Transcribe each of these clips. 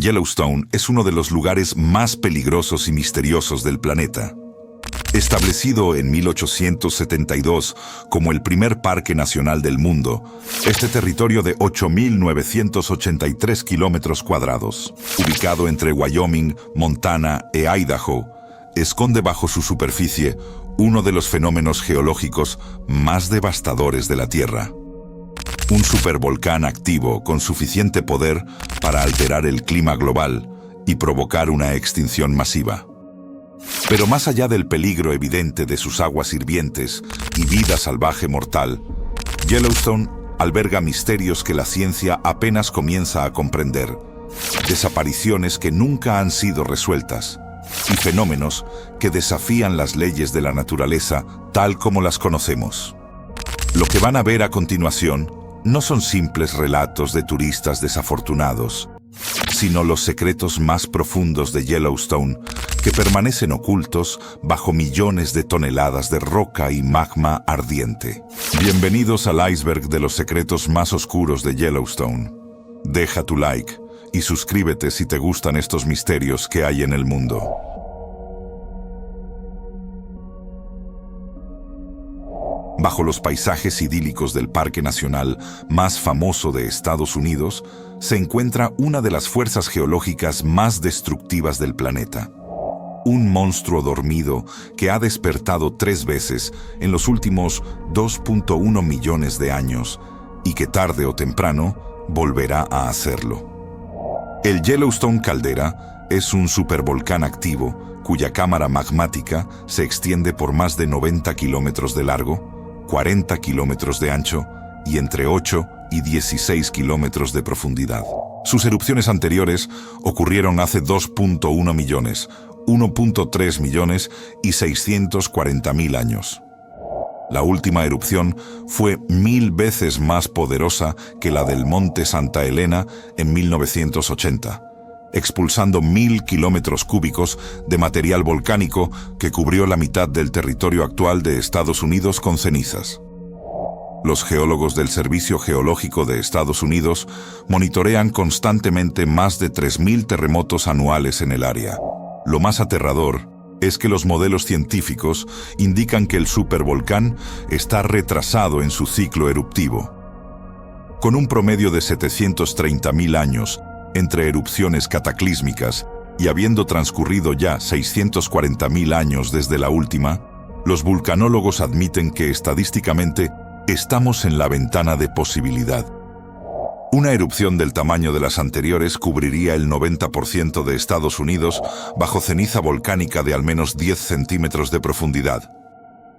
Yellowstone es uno de los lugares más peligrosos y misteriosos del planeta. Establecido en 1872 como el primer parque nacional del mundo, este territorio de 8.983 kilómetros cuadrados, ubicado entre Wyoming, Montana e Idaho, esconde bajo su superficie uno de los fenómenos geológicos más devastadores de la Tierra. Un supervolcán activo con suficiente poder para alterar el clima global y provocar una extinción masiva. Pero más allá del peligro evidente de sus aguas hirvientes y vida salvaje mortal, Yellowstone alberga misterios que la ciencia apenas comienza a comprender, desapariciones que nunca han sido resueltas y fenómenos que desafían las leyes de la naturaleza tal como las conocemos. Lo que van a ver a continuación no son simples relatos de turistas desafortunados, sino los secretos más profundos de Yellowstone que permanecen ocultos bajo millones de toneladas de roca y magma ardiente. Bienvenidos al iceberg de los secretos más oscuros de Yellowstone. Deja tu like y suscríbete si te gustan estos misterios que hay en el mundo. Bajo los paisajes idílicos del Parque Nacional más famoso de Estados Unidos, se encuentra una de las fuerzas geológicas más destructivas del planeta. Un monstruo dormido que ha despertado 3 veces en los últimos 2.1 millones de años y que tarde o temprano volverá a hacerlo. El Yellowstone Caldera es un supervolcán activo cuya cámara magmática se extiende por más de 90 kilómetros de largo, 40 kilómetros de ancho y entre 8 y 16 kilómetros de profundidad. Sus erupciones anteriores ocurrieron hace 2.1 millones, 1.3 millones y 640.000 años. La última erupción fue 1000 veces más poderosa que la del Monte Santa Elena en 1980, expulsando 1000 kilómetros cúbicos de material volcánico que cubrió la mitad del territorio actual de Estados Unidos con cenizas. Los geólogos del Servicio Geológico de Estados Unidos monitorean constantemente más de 3000 terremotos anuales en el área. Lo más aterrador es que los modelos científicos indican que el supervolcán está retrasado en su ciclo eruptivo. Con un promedio de 730.000 años entre erupciones cataclísmicas y habiendo transcurrido ya 640.000 años desde la última, los vulcanólogos admiten que estadísticamente estamos en la ventana de posibilidad. Una erupción del tamaño de las anteriores cubriría el 90% de Estados Unidos bajo ceniza volcánica de al menos 10 centímetros de profundidad.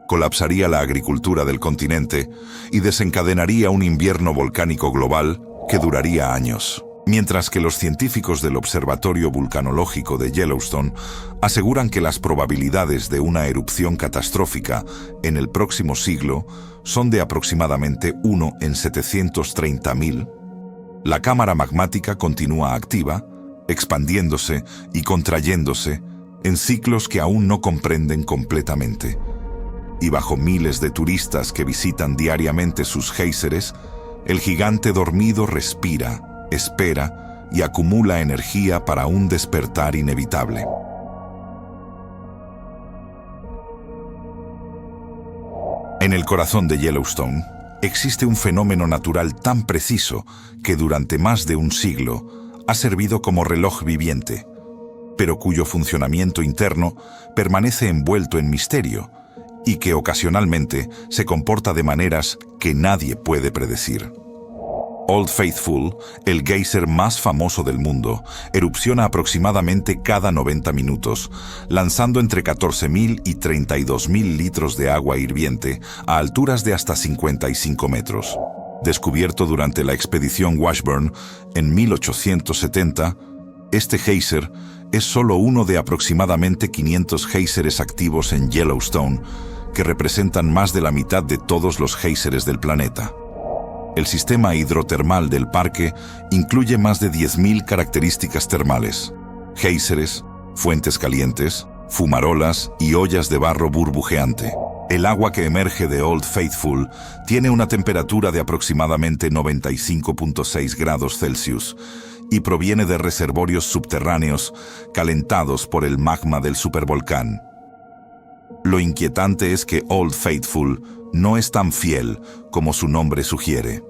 Colapsaría la agricultura del continente y desencadenaría un invierno volcánico global que duraría años. Mientras que los científicos del Observatorio Vulcanológico de Yellowstone aseguran que las probabilidades de una erupción catastrófica en el próximo siglo son de aproximadamente 1 en 730.000, la cámara magmática continúa activa, expandiéndose y contrayéndose en ciclos que aún no comprenden completamente. Y bajo miles de turistas que visitan diariamente sus géiseres, el gigante dormido respira, espera y acumula energía para un despertar inevitable. En el corazón de Yellowstone existe un fenómeno natural tan preciso que durante más de un siglo ha servido como reloj viviente, pero cuyo funcionamiento interno permanece envuelto en misterio y que ocasionalmente se comporta de maneras que nadie puede predecir. Old Faithful, el geyser más famoso del mundo, erupciona aproximadamente cada 90 minutos, lanzando entre 14.000 y 32.000 litros de agua hirviente a alturas de hasta 55 metros. Descubierto durante la expedición Washburn en 1870, este geyser es solo uno de aproximadamente 500 géiseres activos en Yellowstone, que representan más de la mitad de todos los géiseres del planeta. El sistema hidrotermal del parque incluye más de 10.000 características termales, géiseres, fuentes calientes, fumarolas y ollas de barro burbujeante. El agua que emerge de Old Faithful tiene una temperatura de aproximadamente 95.6 grados Celsius y proviene de reservorios subterráneos calentados por el magma del supervolcán. Lo inquietante es que Old Faithful no es tan fiel como su nombre sugiere.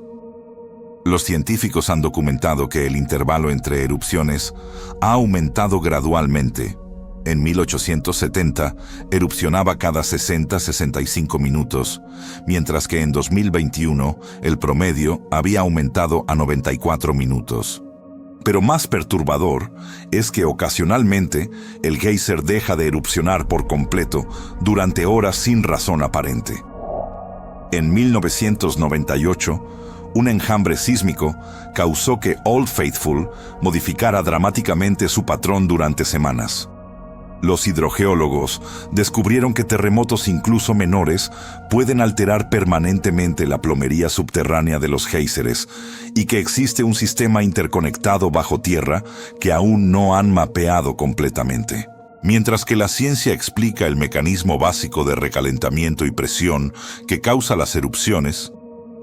Los científicos han documentado que el intervalo entre erupciones ha aumentado gradualmente. En 1870 erupcionaba cada 60-65 minutos, mientras que en 2021 el promedio había aumentado a 94 minutos. Pero más perturbador es que ocasionalmente el geyser deja de erupcionar por completo durante horas sin razón aparente. En 1998, un enjambre sísmico causó que Old Faithful modificara dramáticamente su patrón durante semanas. Los hidrogeólogos descubrieron que terremotos incluso menores pueden alterar permanentemente la plomería subterránea de los géiseres y que existe un sistema interconectado bajo tierra que aún no han mapeado completamente. Mientras que la ciencia explica el mecanismo básico de recalentamiento y presión que causa las erupciones,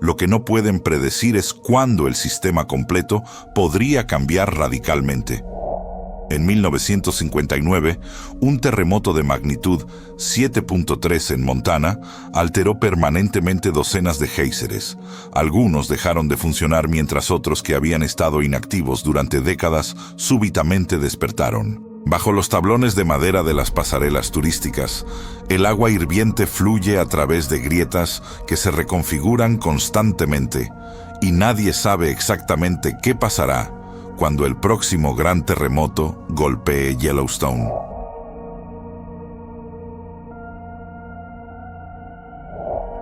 lo que no pueden predecir es cuándo el sistema completo podría cambiar radicalmente. En 1959, un terremoto de magnitud 7.3 en Montana alteró permanentemente docenas de géiseres. Algunos dejaron de funcionar mientras otros que habían estado inactivos durante décadas súbitamente despertaron. Bajo los tablones de madera de las pasarelas turísticas, el agua hirviente fluye a través de grietas que se reconfiguran constantemente y nadie sabe exactamente qué pasará cuando el próximo gran terremoto golpee Yellowstone.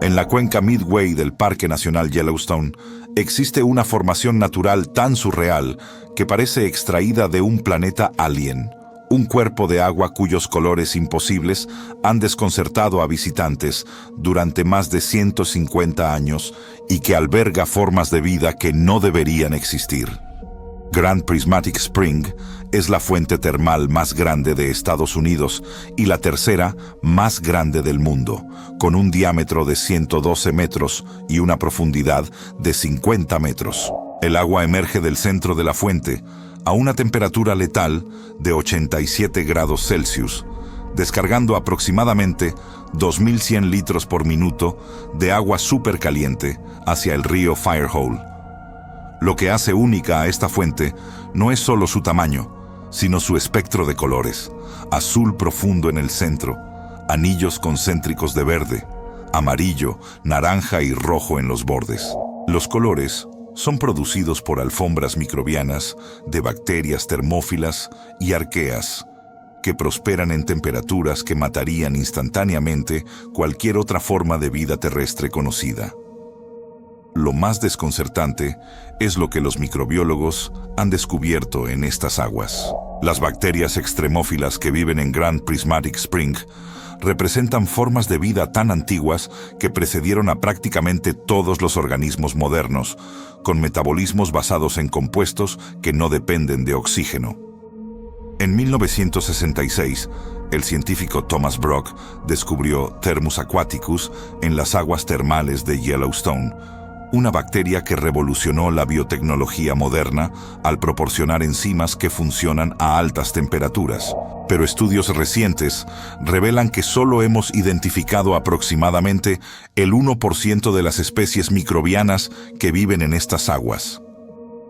En la cuenca Midway del Parque Nacional Yellowstone existe una formación natural tan surreal que parece extraída de un planeta alien, un cuerpo de agua cuyos colores imposibles han desconcertado a visitantes durante más de 150 años y que alberga formas de vida que no deberían existir. Grand Prismatic Spring es la fuente termal más grande de Estados Unidos y la tercera más grande del mundo, con un diámetro de 112 metros y una profundidad de 50 metros. El agua emerge del centro de la fuente a una temperatura letal de 87 grados Celsius, descargando aproximadamente 2.100 litros por minuto de agua supercaliente hacia el río Firehole. Lo que hace única a esta fuente no es solo su tamaño, sino su espectro de colores: azul profundo en el centro, anillos concéntricos de verde, amarillo, naranja y rojo en los bordes. Los colores son producidos por alfombras microbianas de bacterias termófilas y arqueas, que prosperan en temperaturas que matarían instantáneamente cualquier otra forma de vida terrestre conocida. Lo más desconcertante es lo que los microbiólogos han descubierto en estas aguas. Las bacterias extremófilas que viven en Grand Prismatic Spring representan formas de vida tan antiguas que precedieron a prácticamente todos los organismos modernos, con metabolismos basados en compuestos que no dependen de oxígeno. En 1966, el científico Thomas Brock descubrió Thermus aquaticus en las aguas termales de Yellowstone, una bacteria que revolucionó la biotecnología moderna al proporcionar enzimas que funcionan a altas temperaturas. Pero estudios recientes revelan que solo hemos identificado aproximadamente el 1% de las especies microbianas que viven en estas aguas,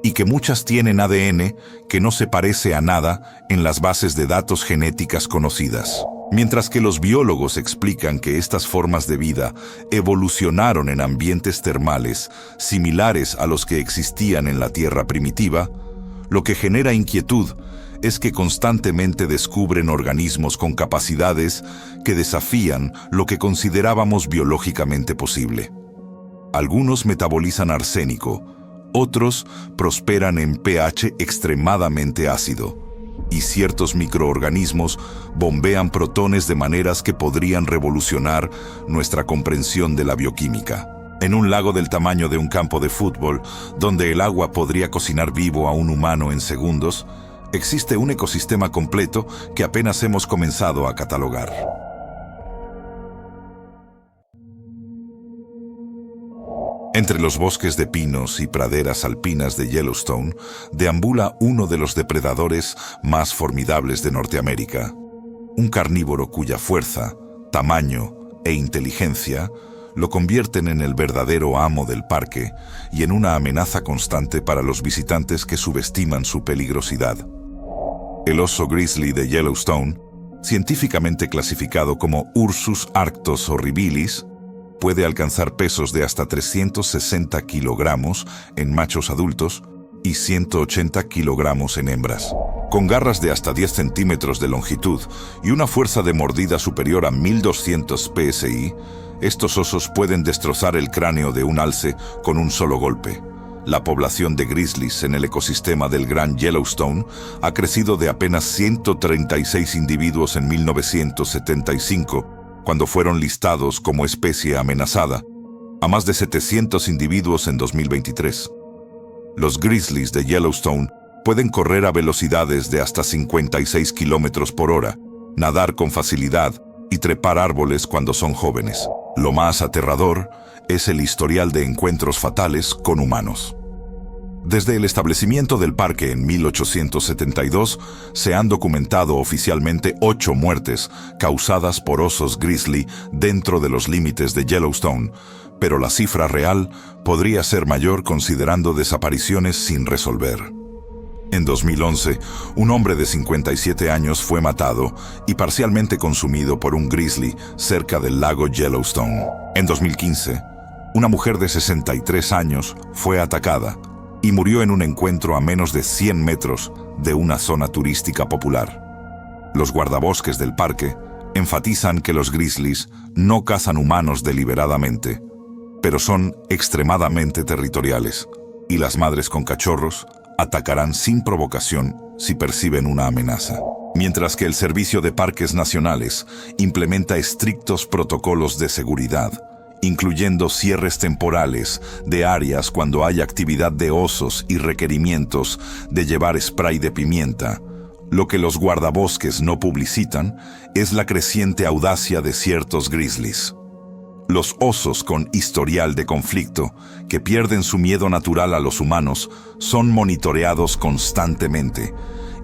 y que muchas tienen ADN que no se parece a nada en las bases de datos genéticas conocidas. Mientras que los biólogos explican que estas formas de vida evolucionaron en ambientes termales similares a los que existían en la Tierra primitiva, lo que genera inquietud es que constantemente descubren organismos con capacidades que desafían lo que considerábamos biológicamente posible. Algunos metabolizan arsénico, otros prosperan en pH extremadamente ácido, y ciertos microorganismos bombean protones de maneras que podrían revolucionar nuestra comprensión de la bioquímica. En un lago del tamaño de un campo de fútbol, donde el agua podría cocinar vivo a un humano en segundos, existe un ecosistema completo que apenas hemos comenzado a catalogar. Entre los bosques de pinos y praderas alpinas de Yellowstone deambula uno de los depredadores más formidables de Norteamérica, un carnívoro cuya fuerza, tamaño e inteligencia lo convierten en el verdadero amo del parque y en una amenaza constante para los visitantes que subestiman su peligrosidad. El oso grizzly de Yellowstone, científicamente clasificado como Ursus arctos horribilis, puede alcanzar pesos de hasta 360 kilogramos en machos adultos y 180 kilogramos en hembras. Con garras de hasta 10 centímetros de longitud y una fuerza de mordida superior a 1200 psi, estos osos pueden destrozar el cráneo de un alce con un solo golpe. La población de grizzlies en el ecosistema del Gran Yellowstone ha crecido de apenas 136 individuos en 1975, cuando fueron listados como especie amenazada, a más de 700 individuos en 2023. Los grizzlies de Yellowstone pueden correr a velocidades de hasta 56 kilómetros por hora, nadar con facilidad y trepar árboles cuando son jóvenes. Lo más aterrador es el historial de encuentros fatales con humanos. Desde el establecimiento del parque en 1872, se han documentado oficialmente 8 muertes causadas por osos grizzly dentro de los límites de Yellowstone, pero la cifra real podría ser mayor considerando desapariciones sin resolver. En 2011, un hombre de 57 años fue matado y parcialmente consumido por un grizzly cerca del lago Yellowstone. En 2015, una mujer de 63 años fue atacada y murió en un encuentro a menos de 100 metros de una zona turística popular. Los guardabosques del parque enfatizan que los grizzlies no cazan humanos deliberadamente, pero son extremadamente territoriales, y las madres con cachorros atacarán sin provocación si perciben una amenaza. Mientras que el Servicio de Parques Nacionales implementa estrictos protocolos de seguridad, incluyendo cierres temporales de áreas cuando hay actividad de osos y requerimientos de llevar spray de pimienta. Lo que los guardabosques no publicitan es la creciente audacia de ciertos grizzlies. Los osos con historial de conflicto, que pierden su miedo natural a los humanos, son monitoreados constantemente,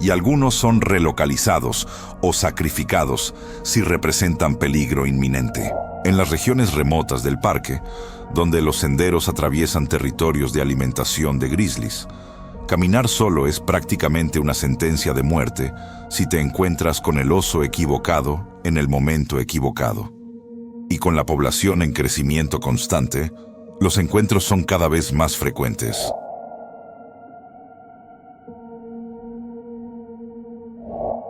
y algunos son relocalizados o sacrificados si representan peligro inminente. En las regiones remotas del parque, donde los senderos atraviesan territorios de alimentación de grizzlies, caminar solo es prácticamente una sentencia de muerte si te encuentras con el oso equivocado en el momento equivocado. Y con la población en crecimiento constante, los encuentros son cada vez más frecuentes.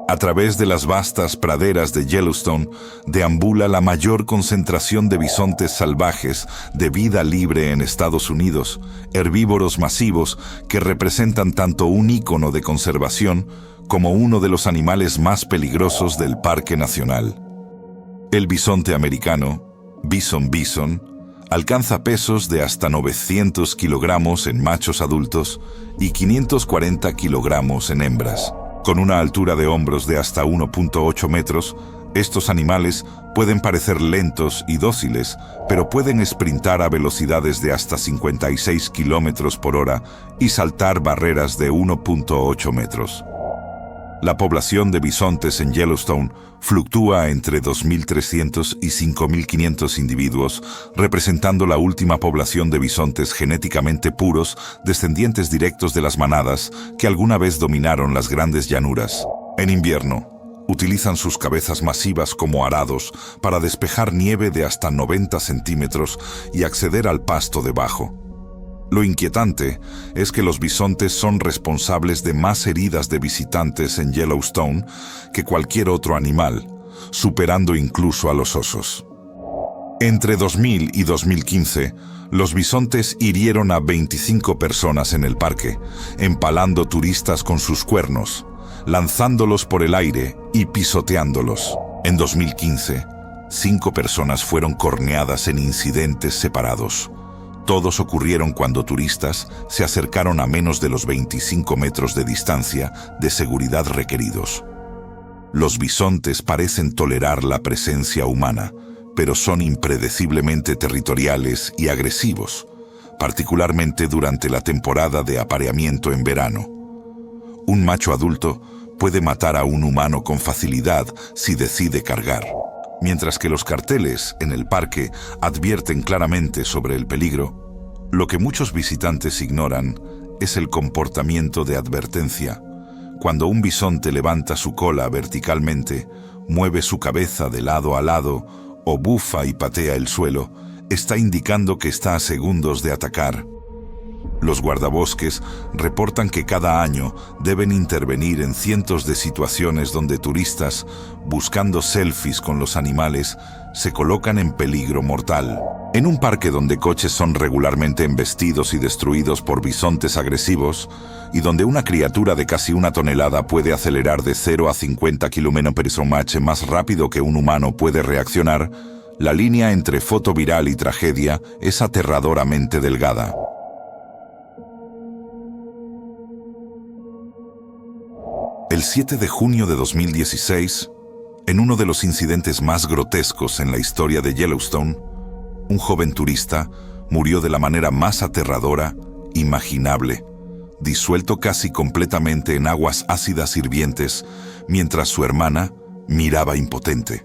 A través de las vastas praderas de Yellowstone deambula la mayor concentración de bisontes salvajes de vida libre en Estados Unidos, herbívoros masivos que representan tanto un ícono de conservación como uno de los animales más peligrosos del Parque Nacional. El bisonte americano, bison, alcanza pesos de hasta 900 kilogramos en machos adultos y 540 kilogramos en hembras. Con una altura de hombros de hasta 1.8 metros, estos animales pueden parecer lentos y dóciles, pero pueden sprintar a velocidades de hasta 56 kilómetros por hora y saltar barreras de 1.8 metros. La población de bisontes en Yellowstone fluctúa entre 2.300 y 5.500 individuos, representando la última población de bisontes genéticamente puros, descendientes directos de las manadas que alguna vez dominaron las grandes llanuras. En invierno, utilizan sus cabezas masivas como arados para despejar nieve de hasta 90 centímetros y acceder al pasto debajo. Lo inquietante es que los bisontes son responsables de más heridas de visitantes en Yellowstone que cualquier otro animal, superando incluso a los osos. Entre 2000 y 2015, los bisontes hirieron a 25 personas en el parque, empalando turistas con sus cuernos, lanzándolos por el aire y pisoteándolos. En 2015, 5 personas fueron corneadas en incidentes separados. Todos ocurrieron cuando turistas se acercaron a menos de los 25 metros de distancia de seguridad requeridos. Los bisontes parecen tolerar la presencia humana, pero son impredeciblemente territoriales y agresivos. particularmente durante la temporada de apareamiento en verano. Un macho adulto puede matar a un humano con facilidad si decide cargar, mientras que los carteles en el parque advierten claramente sobre el peligro. Lo que muchos visitantes ignoran es el comportamiento de advertencia. Cuando un bisonte levanta su cola verticalmente, mueve su cabeza de lado a lado o bufa y patea el suelo, está indicando que está a segundos de atacar. Los guardabosques reportan que cada año deben intervenir en cientos de situaciones donde turistas, buscando selfies con los animales, se colocan en peligro mortal. En un parque donde coches son regularmente embestidos y destruidos por bisontes agresivos, y donde una criatura de casi 1 tonelada puede acelerar de 0 a 50 km/h más rápido que un humano puede reaccionar, la línea entre foto viral y tragedia es aterradoramente delgada. El 7 de junio de 2016, en uno de los incidentes más grotescos en la historia de Yellowstone, un joven turista murió de la manera más aterradora imaginable, disuelto casi completamente en aguas ácidas hirvientes, mientras su hermana miraba impotente.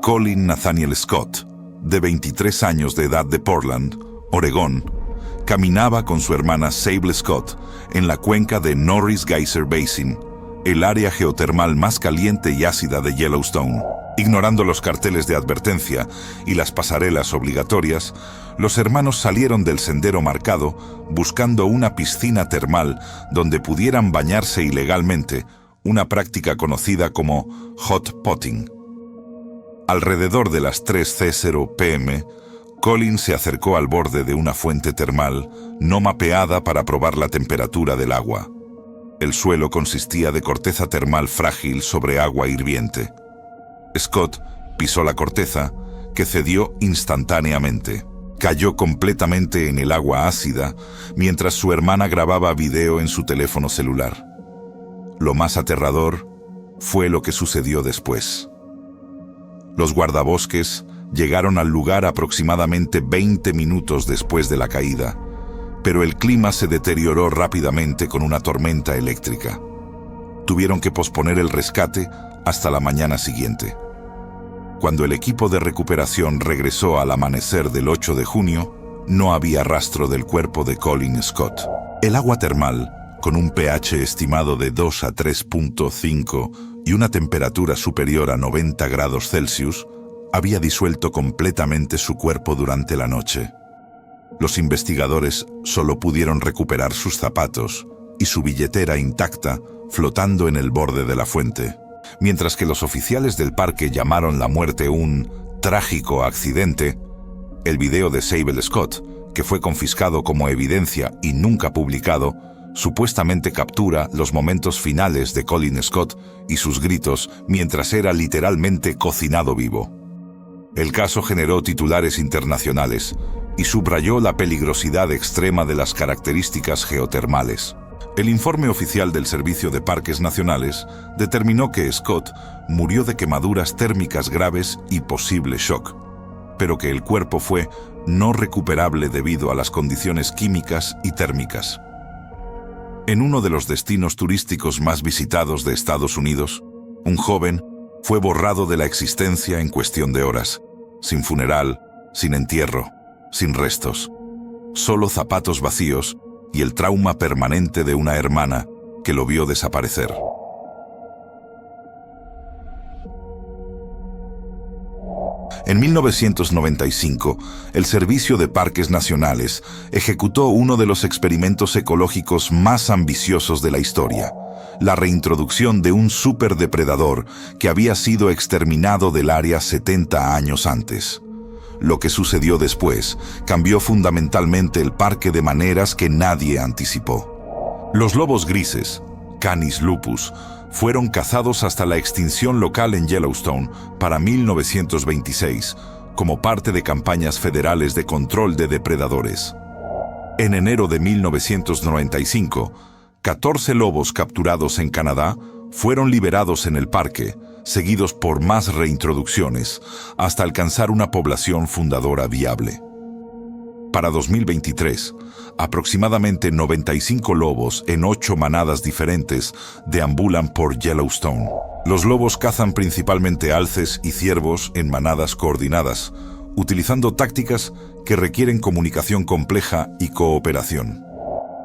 Colin Nathaniel Scott, de 23 años de edad de Portland, Oregón, caminaba con su hermana Sable Scott en la cuenca de Norris Geyser Basin, el área geotermal más caliente y ácida de Yellowstone. Ignorando los carteles de advertencia y las pasarelas obligatorias, los hermanos salieron del sendero marcado buscando una piscina termal donde pudieran bañarse ilegalmente, una práctica conocida como hot potting. Alrededor de las 3:00 p.m., Colin se acercó al borde de una fuente termal no mapeada para probar la temperatura del agua. El suelo consistía de corteza termal frágil sobre agua hirviente. Scott pisó la corteza, que cedió instantáneamente. Cayó completamente en el agua ácida mientras su hermana grababa video en su teléfono celular. Lo más aterrador fue lo que sucedió después. Los guardabosques llegaron al lugar aproximadamente 20 minutos después de la caída, pero el clima se deterioró rápidamente con una tormenta eléctrica. Tuvieron que posponer el rescate hasta la mañana siguiente. Cuando el equipo de recuperación regresó al amanecer del 8 de junio, no había rastro del cuerpo de Colin Scott. El agua termal, con un pH estimado de 2 a 3.5 y una temperatura superior a 90 grados Celsius, había disuelto completamente su cuerpo durante la noche. Los investigadores solo pudieron recuperar sus zapatos y su billetera intacta flotando en el borde de la fuente. Mientras que los oficiales del parque llamaron la muerte un trágico accidente, el video de Sable Scott, que fue confiscado como evidencia y nunca publicado, supuestamente captura los momentos finales de Colin Scott y sus gritos mientras era literalmente cocinado vivo. El caso generó titulares internacionales y subrayó la peligrosidad extrema de las características geotermales. El informe oficial del Servicio de Parques Nacionales determinó que Scott murió de quemaduras térmicas graves y posible shock, pero que el cuerpo fue no recuperable debido a las condiciones químicas y térmicas. En uno de los destinos turísticos más visitados de Estados Unidos, un joven fue borrado de la existencia en cuestión de horas, sin funeral, sin entierro, sin restos, solo zapatos vacíos y el trauma permanente de una hermana que lo vio desaparecer. En 1995, el Servicio de Parques Nacionales ejecutó uno de los experimentos ecológicos más ambiciosos de la historia: la reintroducción de un superdepredador que había sido exterminado del área 70 años antes. Lo que sucedió después cambió fundamentalmente el parque de maneras que nadie anticipó. Los lobos grises, Canis lupus, fueron cazados hasta la extinción local en Yellowstone para 1926, como parte de campañas federales de control de depredadores. En enero de 1995, 14 lobos capturados en Canadá fueron liberados en el parque, seguidos por más reintroducciones, hasta alcanzar una población fundadora viable. Para 2023, aproximadamente 95 lobos en 8 manadas diferentes deambulan por Yellowstone. Los lobos cazan principalmente alces y ciervos en manadas coordinadas, utilizando tácticas que requieren comunicación compleja y cooperación.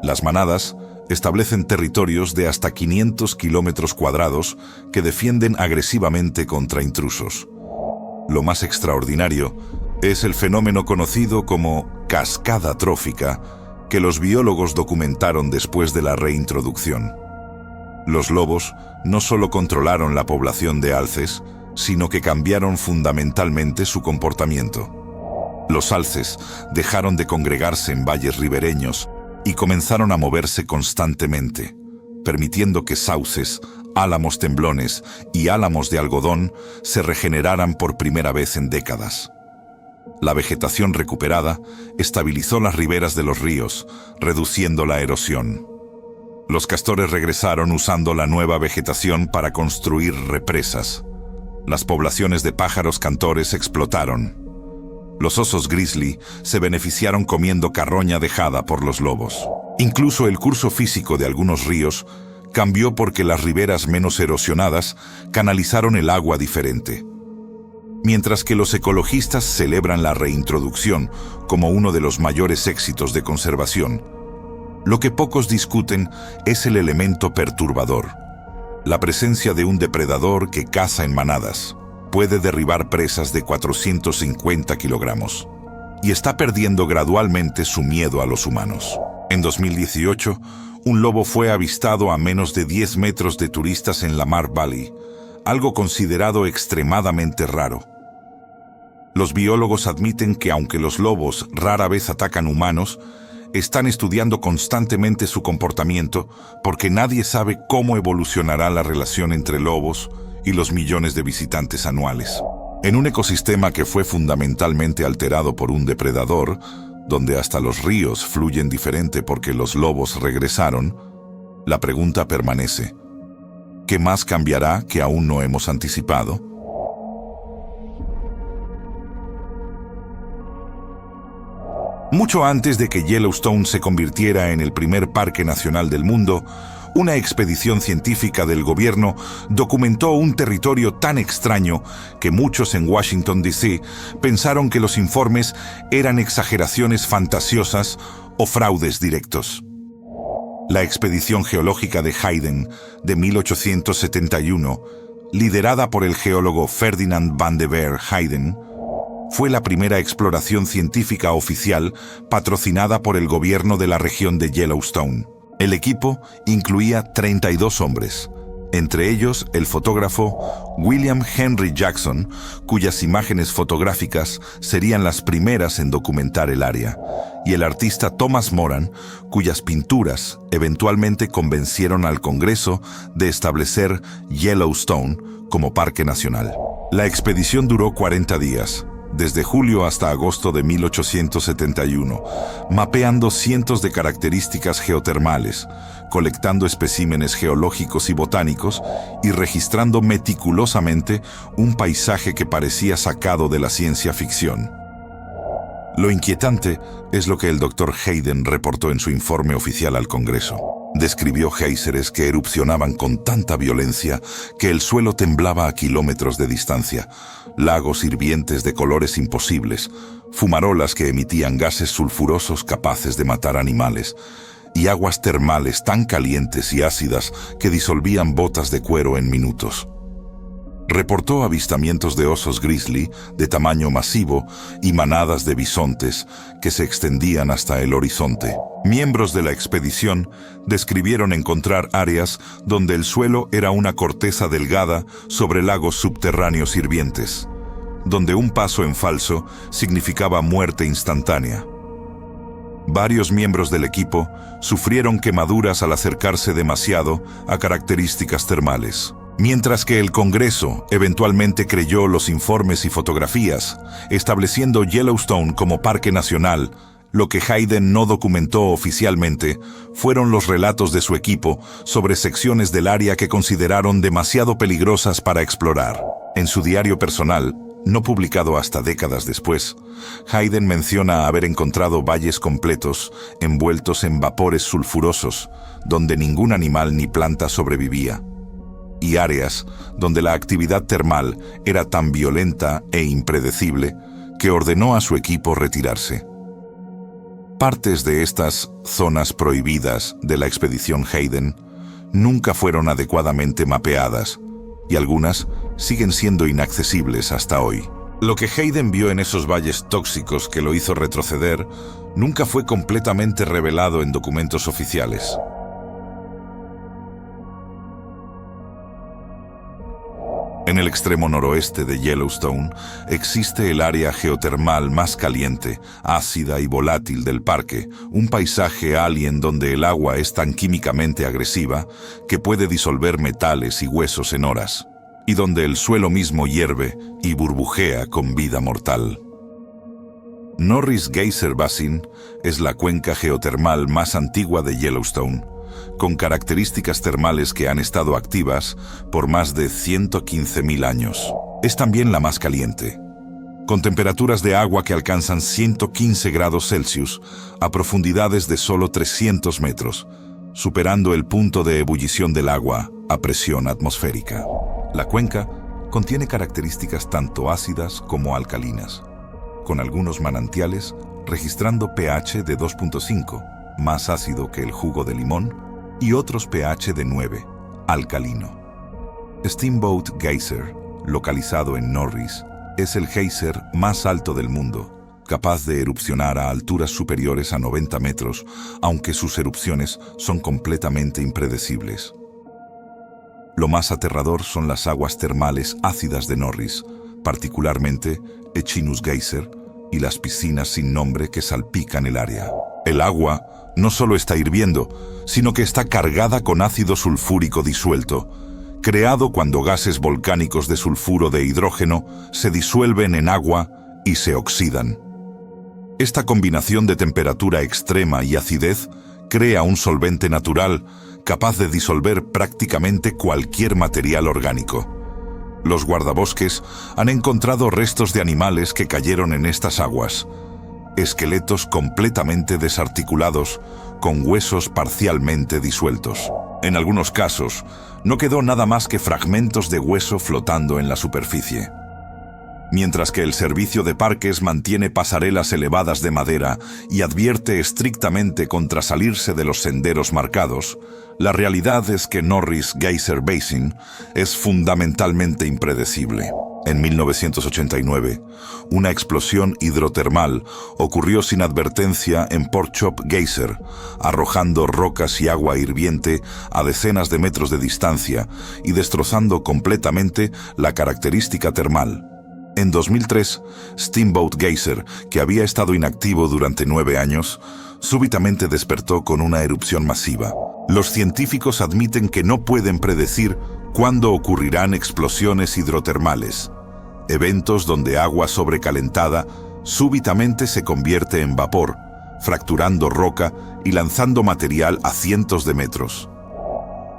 Las manadas establecen territorios de hasta 500 kilómetros cuadrados que defienden agresivamente contra intrusos. Lo más extraordinario es el fenómeno conocido como cascada trófica que los biólogos documentaron después de la reintroducción. Los lobos no solo controlaron la población de alces, sino que cambiaron fundamentalmente su comportamiento. Los alces dejaron de congregarse en valles ribereños y comenzaron a moverse constantemente, permitiendo que sauces, álamos temblones y álamos de algodón se regeneraran por primera vez en décadas. La vegetación recuperada estabilizó las riberas de los ríos, reduciendo la erosión. Los castores regresaron usando la nueva vegetación para construir represas. Las poblaciones de pájaros cantores explotaron. Los osos grizzly se beneficiaron comiendo carroña dejada por los lobos. Incluso el curso físico de algunos ríos cambió porque las riberas menos erosionadas canalizaron el agua diferente. Mientras que los ecologistas celebran la reintroducción como uno de los mayores éxitos de conservación, lo que pocos discuten es el elemento perturbador. La presencia de un depredador que caza en manadas puede derribar presas de 450 kilogramos y está perdiendo gradualmente su miedo a los humanos. En 2018, un lobo fue avistado a menos de 10 metros de turistas en Lamar Valley, algo considerado extremadamente raro. Los biólogos admiten que aunque los lobos rara vez atacan humanos, están estudiando constantemente su comportamiento porque nadie sabe cómo evolucionará la relación entre lobos y los millones de visitantes anuales. En un ecosistema que fue fundamentalmente alterado por un depredador, donde hasta los ríos fluyen diferente porque los lobos regresaron, la pregunta permanece: ¿qué más cambiará que aún no hemos anticipado? Mucho antes de que Yellowstone se convirtiera en el primer parque nacional del mundo, una expedición científica del gobierno documentó un territorio tan extraño que muchos en Washington, D.C. pensaron que los informes eran exageraciones fantasiosas o fraudes directos. La expedición geológica de Hayden de 1871, liderada por el geólogo Ferdinand Van de Veer Hayden, fue la primera exploración científica oficial patrocinada por el gobierno de la región de Yellowstone. El equipo incluía 32 hombres, entre ellos el fotógrafo William Henry Jackson, cuyas imágenes fotográficas serían las primeras en documentar el área, y el artista Thomas Moran, cuyas pinturas eventualmente convencieron al Congreso de establecer Yellowstone como parque nacional. La expedición duró 40 días. Desde julio hasta agosto de 1871, mapeando cientos de características geotermales, colectando especímenes geológicos y botánicos y registrando meticulosamente un paisaje que parecía sacado de la ciencia ficción. Lo inquietante es lo que el Dr. Hayden reportó en su informe oficial al Congreso. Describió géiseres que erupcionaban con tanta violencia que el suelo temblaba a kilómetros de distancia, lagos hirvientes de colores imposibles, fumarolas que emitían gases sulfurosos capaces de matar animales, y aguas termales tan calientes y ácidas que disolvían botas de cuero en minutos. Reportó avistamientos de osos grizzly de tamaño masivo y manadas de bisontes que se extendían hasta el horizonte. Miembros de la expedición describieron encontrar áreas donde el suelo era una corteza delgada sobre lagos subterráneos hirvientes, donde un paso en falso significaba muerte instantánea. Varios miembros del equipo sufrieron quemaduras al acercarse demasiado a características termales. Mientras que el Congreso eventualmente creyó los informes y fotografías, estableciendo Yellowstone como parque nacional, lo que Hayden no documentó oficialmente fueron los relatos de su equipo sobre secciones del área que consideraron demasiado peligrosas para explorar. En su diario personal, no publicado hasta décadas después, Hayden menciona haber encontrado valles completos envueltos en vapores sulfurosos, donde ningún animal ni planta sobrevivía, y áreas donde la actividad termal era tan violenta e impredecible que ordenó a su equipo retirarse. Partes de estas zonas prohibidas de la expedición Hayden nunca fueron adecuadamente mapeadas, y algunas siguen siendo inaccesibles hasta hoy. Lo que Hayden vio en esos valles tóxicos que lo hizo retroceder nunca fue completamente revelado en documentos oficiales. En el extremo noroeste de Yellowstone existe el área geotermal más caliente, ácida y volátil del parque, un paisaje alien donde el agua es tan químicamente agresiva que puede disolver metales y huesos en horas, y donde el suelo mismo hierve y burbujea con vida mortal. Norris Geyser Basin es la cuenca geotermal más antigua de Yellowstone, con características termales que han estado activas por más de 115.000 años. Es también la más caliente, con temperaturas de agua que alcanzan 115 grados Celsius a profundidades de solo 300 metros, superando el punto de ebullición del agua a presión atmosférica. La cuenca contiene características tanto ácidas como alcalinas, con algunos manantiales registrando pH de 2.5, más ácido que el jugo de limón, y otros pH de 9, alcalino. Steamboat Geyser, localizado en Norris, es el geyser más alto del mundo, capaz de erupcionar a alturas superiores a 90 metros, aunque sus erupciones son completamente impredecibles. Lo más aterrador son las aguas termales ácidas de Norris, particularmente Echinus Geyser, y las piscinas sin nombre que salpican el área. El agua no solo está hirviendo, sino que está cargada con ácido sulfúrico disuelto, creado cuando gases volcánicos de sulfuro de hidrógeno se disuelven en agua y se oxidan. Esta combinación de temperatura extrema y acidez crea un solvente natural capaz de disolver prácticamente cualquier material orgánico. Los guardabosques han encontrado restos de animales que cayeron en estas aguas, esqueletos completamente desarticulados, con huesos parcialmente disueltos. En algunos casos, no quedó nada más que fragmentos de hueso flotando en la superficie. Mientras que el servicio de parques mantiene pasarelas elevadas de madera y advierte estrictamente contra salirse de los senderos marcados, la realidad es que Norris Geyser Basin es fundamentalmente impredecible. En 1989, una explosión hidrotermal ocurrió sin advertencia en Pork Chop Geyser, arrojando rocas y agua hirviente a decenas de metros de distancia y destrozando completamente la característica termal. En 2003, Steamboat Geyser, que había estado inactivo durante 9 años, súbitamente despertó con una erupción masiva. Los científicos admiten que no pueden predecir cuándo ocurrirán explosiones hidrotermales, eventos donde agua sobrecalentada súbitamente se convierte en vapor, fracturando roca y lanzando material a cientos de metros.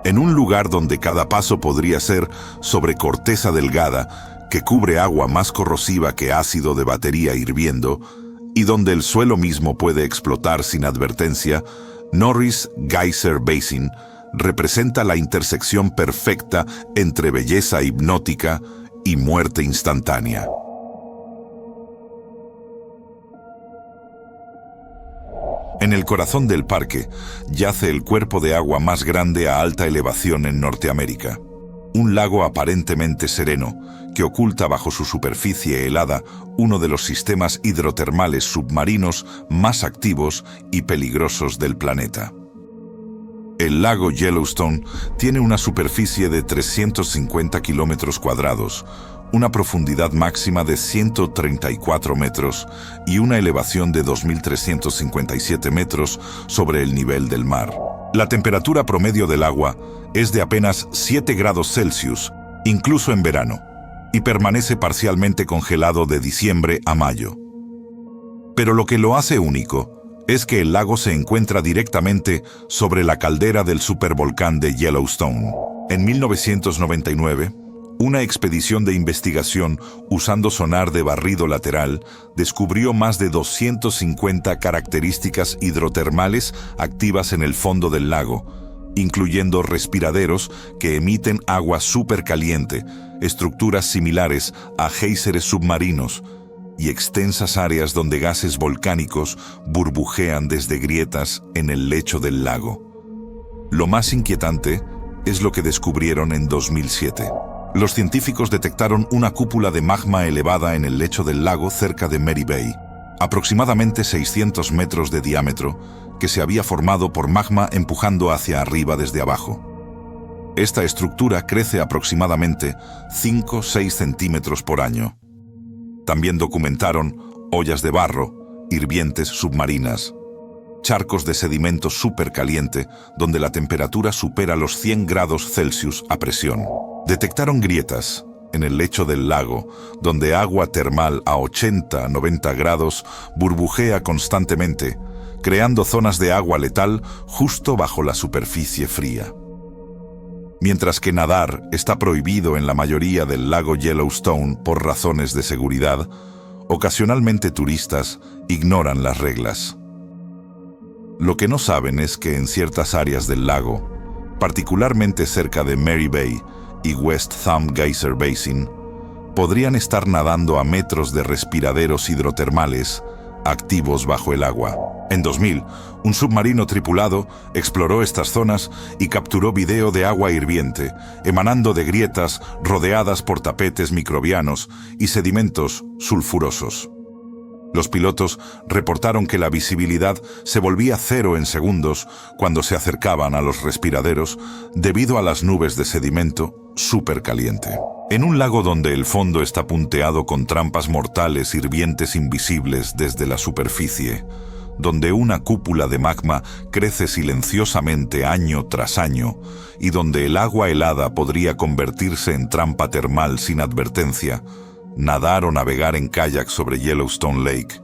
En un lugar donde cada paso podría ser sobre corteza delgada que cubre agua más corrosiva que ácido de batería hirviendo, y donde el suelo mismo puede explotar sin advertencia, Norris Geyser Basin representa la intersección perfecta entre belleza hipnótica y muerte instantánea. En el corazón del parque yace el cuerpo de agua más grande a alta elevación en Norteamérica. Un lago aparentemente sereno que oculta bajo su superficie helada uno de los sistemas hidrotermales submarinos más activos y peligrosos del planeta. El lago Yellowstone tiene una superficie de 350 kilómetros cuadrados, una profundidad máxima de 134 metros y una elevación de 2.357 metros sobre el nivel del mar. La temperatura promedio del agua es de apenas 7 grados Celsius, incluso en verano, y permanece parcialmente congelado de diciembre a mayo. Pero lo que lo hace único es que el lago se encuentra directamente sobre la caldera del supervolcán de Yellowstone. En 1999, Una expedición de investigación usando sonar de barrido lateral descubrió más de 250 características hidrotermales activas en el fondo del lago, incluyendo respiraderos que emiten agua supercaliente, estructuras similares a géiseres submarinos y extensas áreas donde gases volcánicos burbujean desde grietas en el lecho del lago. Lo más inquietante es lo que descubrieron en 2007. Los científicos detectaron una cúpula de magma elevada en el lecho del lago cerca de Mary Bay, aproximadamente 600 metros de diámetro, que se había formado por magma empujando hacia arriba desde abajo. Esta estructura crece aproximadamente 5-6 centímetros por año. También documentaron ollas de barro, hirvientes submarinas, charcos de sedimento supercaliente donde la temperatura supera los 100 grados Celsius a presión. Detectaron grietas en el lecho del lago, donde agua termal a 80-90 grados burbujea constantemente, creando zonas de agua letal justo bajo la superficie fría. Mientras que nadar está prohibido en la mayoría del lago Yellowstone por razones de seguridad, ocasionalmente turistas ignoran las reglas. Lo que no saben es que en ciertas áreas del lago, particularmente cerca de Mary Bay y West Thumb Geyser Basin, podrían estar nadando a metros de respiraderos hidrotermales activos bajo el agua. En 2000, un submarino tripulado exploró estas zonas y capturó video de agua hirviente, emanando de grietas rodeadas por tapetes microbianos y sedimentos sulfurosos. Los pilotos reportaron que la visibilidad se volvía cero en segundos cuando se acercaban a los respiraderos debido a las nubes de sedimento supercaliente. En un lago donde el fondo está punteado con trampas mortales hirvientes invisibles desde la superficie, donde una cúpula de magma crece silenciosamente año tras año y donde el agua helada podría convertirse en trampa termal sin advertencia, nadar o navegar en kayak sobre Yellowstone Lake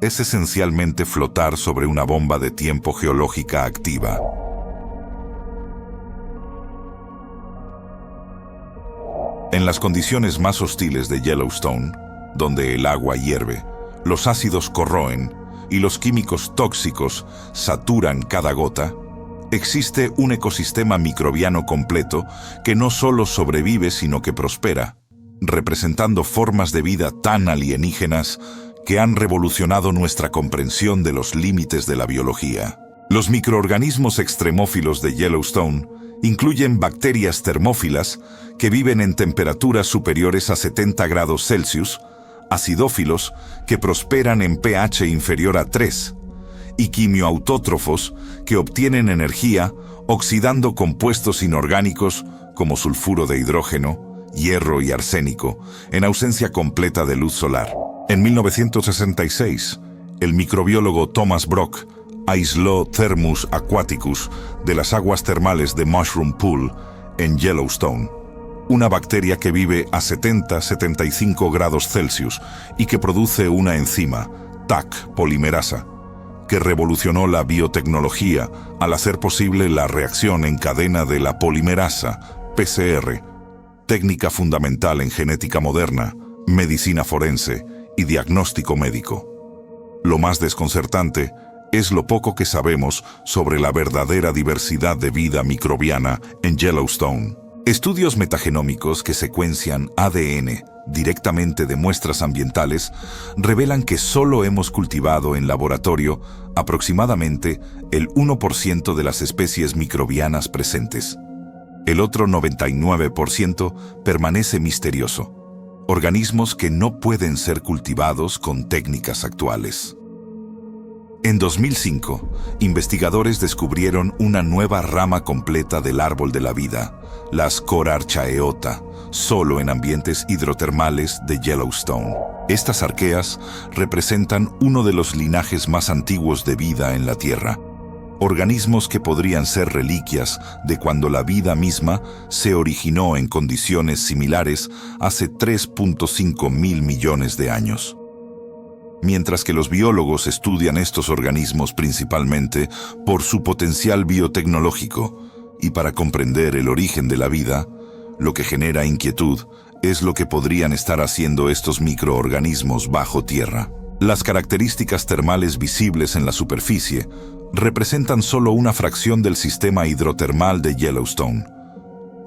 es esencialmente flotar sobre una bomba de tiempo geológica activa. En las condiciones más hostiles de Yellowstone, donde el agua hierve, los ácidos corroen y los químicos tóxicos saturan cada gota, existe un ecosistema microbiano completo que no solo sobrevive sino que prospera, representando formas de vida tan alienígenas que han revolucionado nuestra comprensión de los límites de la biología. Los microorganismos extremófilos de Yellowstone incluyen bacterias termófilas que viven en temperaturas superiores a 70 grados Celsius, acidófilos que prosperan en pH inferior a 3, y quimioautótrofos que obtienen energía oxidando compuestos inorgánicos como sulfuro de hidrógeno, hierro y arsénico, en ausencia completa de luz solar. En 1966, el microbiólogo Thomas Brock aisló Thermus aquaticus de las aguas termales de Mushroom Pool en Yellowstone, una bacteria que vive a 70-75 grados Celsius y que produce una enzima, TAC polimerasa, que revolucionó la biotecnología al hacer posible la reacción en cadena de la polimerasa, PCR, técnica fundamental en genética moderna, medicina forense y diagnóstico médico. Lo más desconcertante es lo poco que sabemos sobre la verdadera diversidad de vida microbiana en Yellowstone. Estudios metagenómicos que secuencian ADN directamente de muestras ambientales revelan que solo hemos cultivado en laboratorio aproximadamente el 1% de las especies microbianas presentes. El otro 99% permanece misterioso. Organismos que no pueden ser cultivados con técnicas actuales. En 2005, investigadores descubrieron una nueva rama completa del árbol de la vida, la Scoroarchaeota, solo en ambientes hidrotermales de Yellowstone. Estas arqueas representan uno de los linajes más antiguos de vida en la Tierra, organismos que podrían ser reliquias de cuando la vida misma se originó en condiciones similares hace 3.5 mil millones de años. Mientras que los biólogos estudian estos organismos principalmente por su potencial biotecnológico y para comprender el origen de la vida, Lo que genera inquietud es lo que podrían estar haciendo estos microorganismos bajo tierra. Las características termales visibles en la superficie representan solo una fracción del sistema hidrotermal de Yellowstone.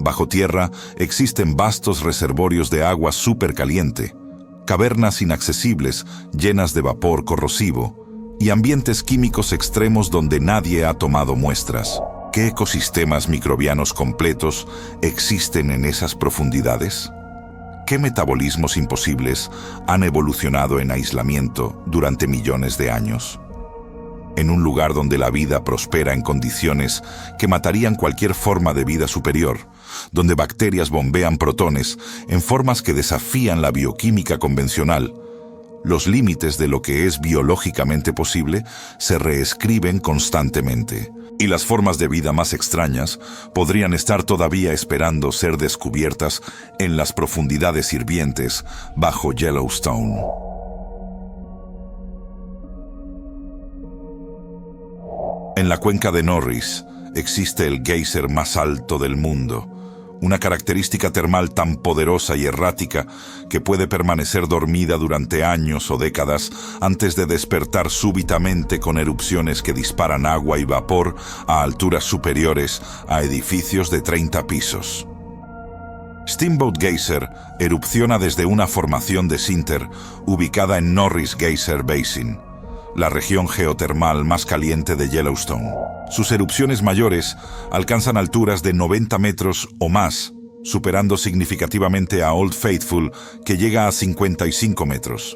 Bajo tierra existen vastos reservorios de agua supercaliente, cavernas inaccesibles llenas de vapor corrosivo y ambientes químicos extremos donde nadie ha tomado muestras. ¿Qué ecosistemas microbianos completos existen en esas profundidades? ¿Qué metabolismos imposibles han evolucionado en aislamiento durante millones de años? En un lugar donde la vida prospera en condiciones que matarían cualquier forma de vida superior, donde bacterias bombean protones en formas que desafían la bioquímica convencional, los límites de lo que es biológicamente posible se reescriben constantemente, y las formas de vida más extrañas podrían estar todavía esperando ser descubiertas en las profundidades hirvientes bajo Yellowstone. En la cuenca de Norris existe el geyser más alto del mundo, una característica termal tan poderosa y errática que puede permanecer dormida durante años o décadas antes de despertar súbitamente con erupciones que disparan agua y vapor a alturas superiores a edificios de 30 pisos. Steamboat Geyser erupciona desde una formación de sinter ubicada en Norris Geyser Basin, la región geotermal más caliente de Yellowstone. Sus erupciones mayores alcanzan alturas de 90 metros o más, superando significativamente a Old Faithful, que llega a 55 metros.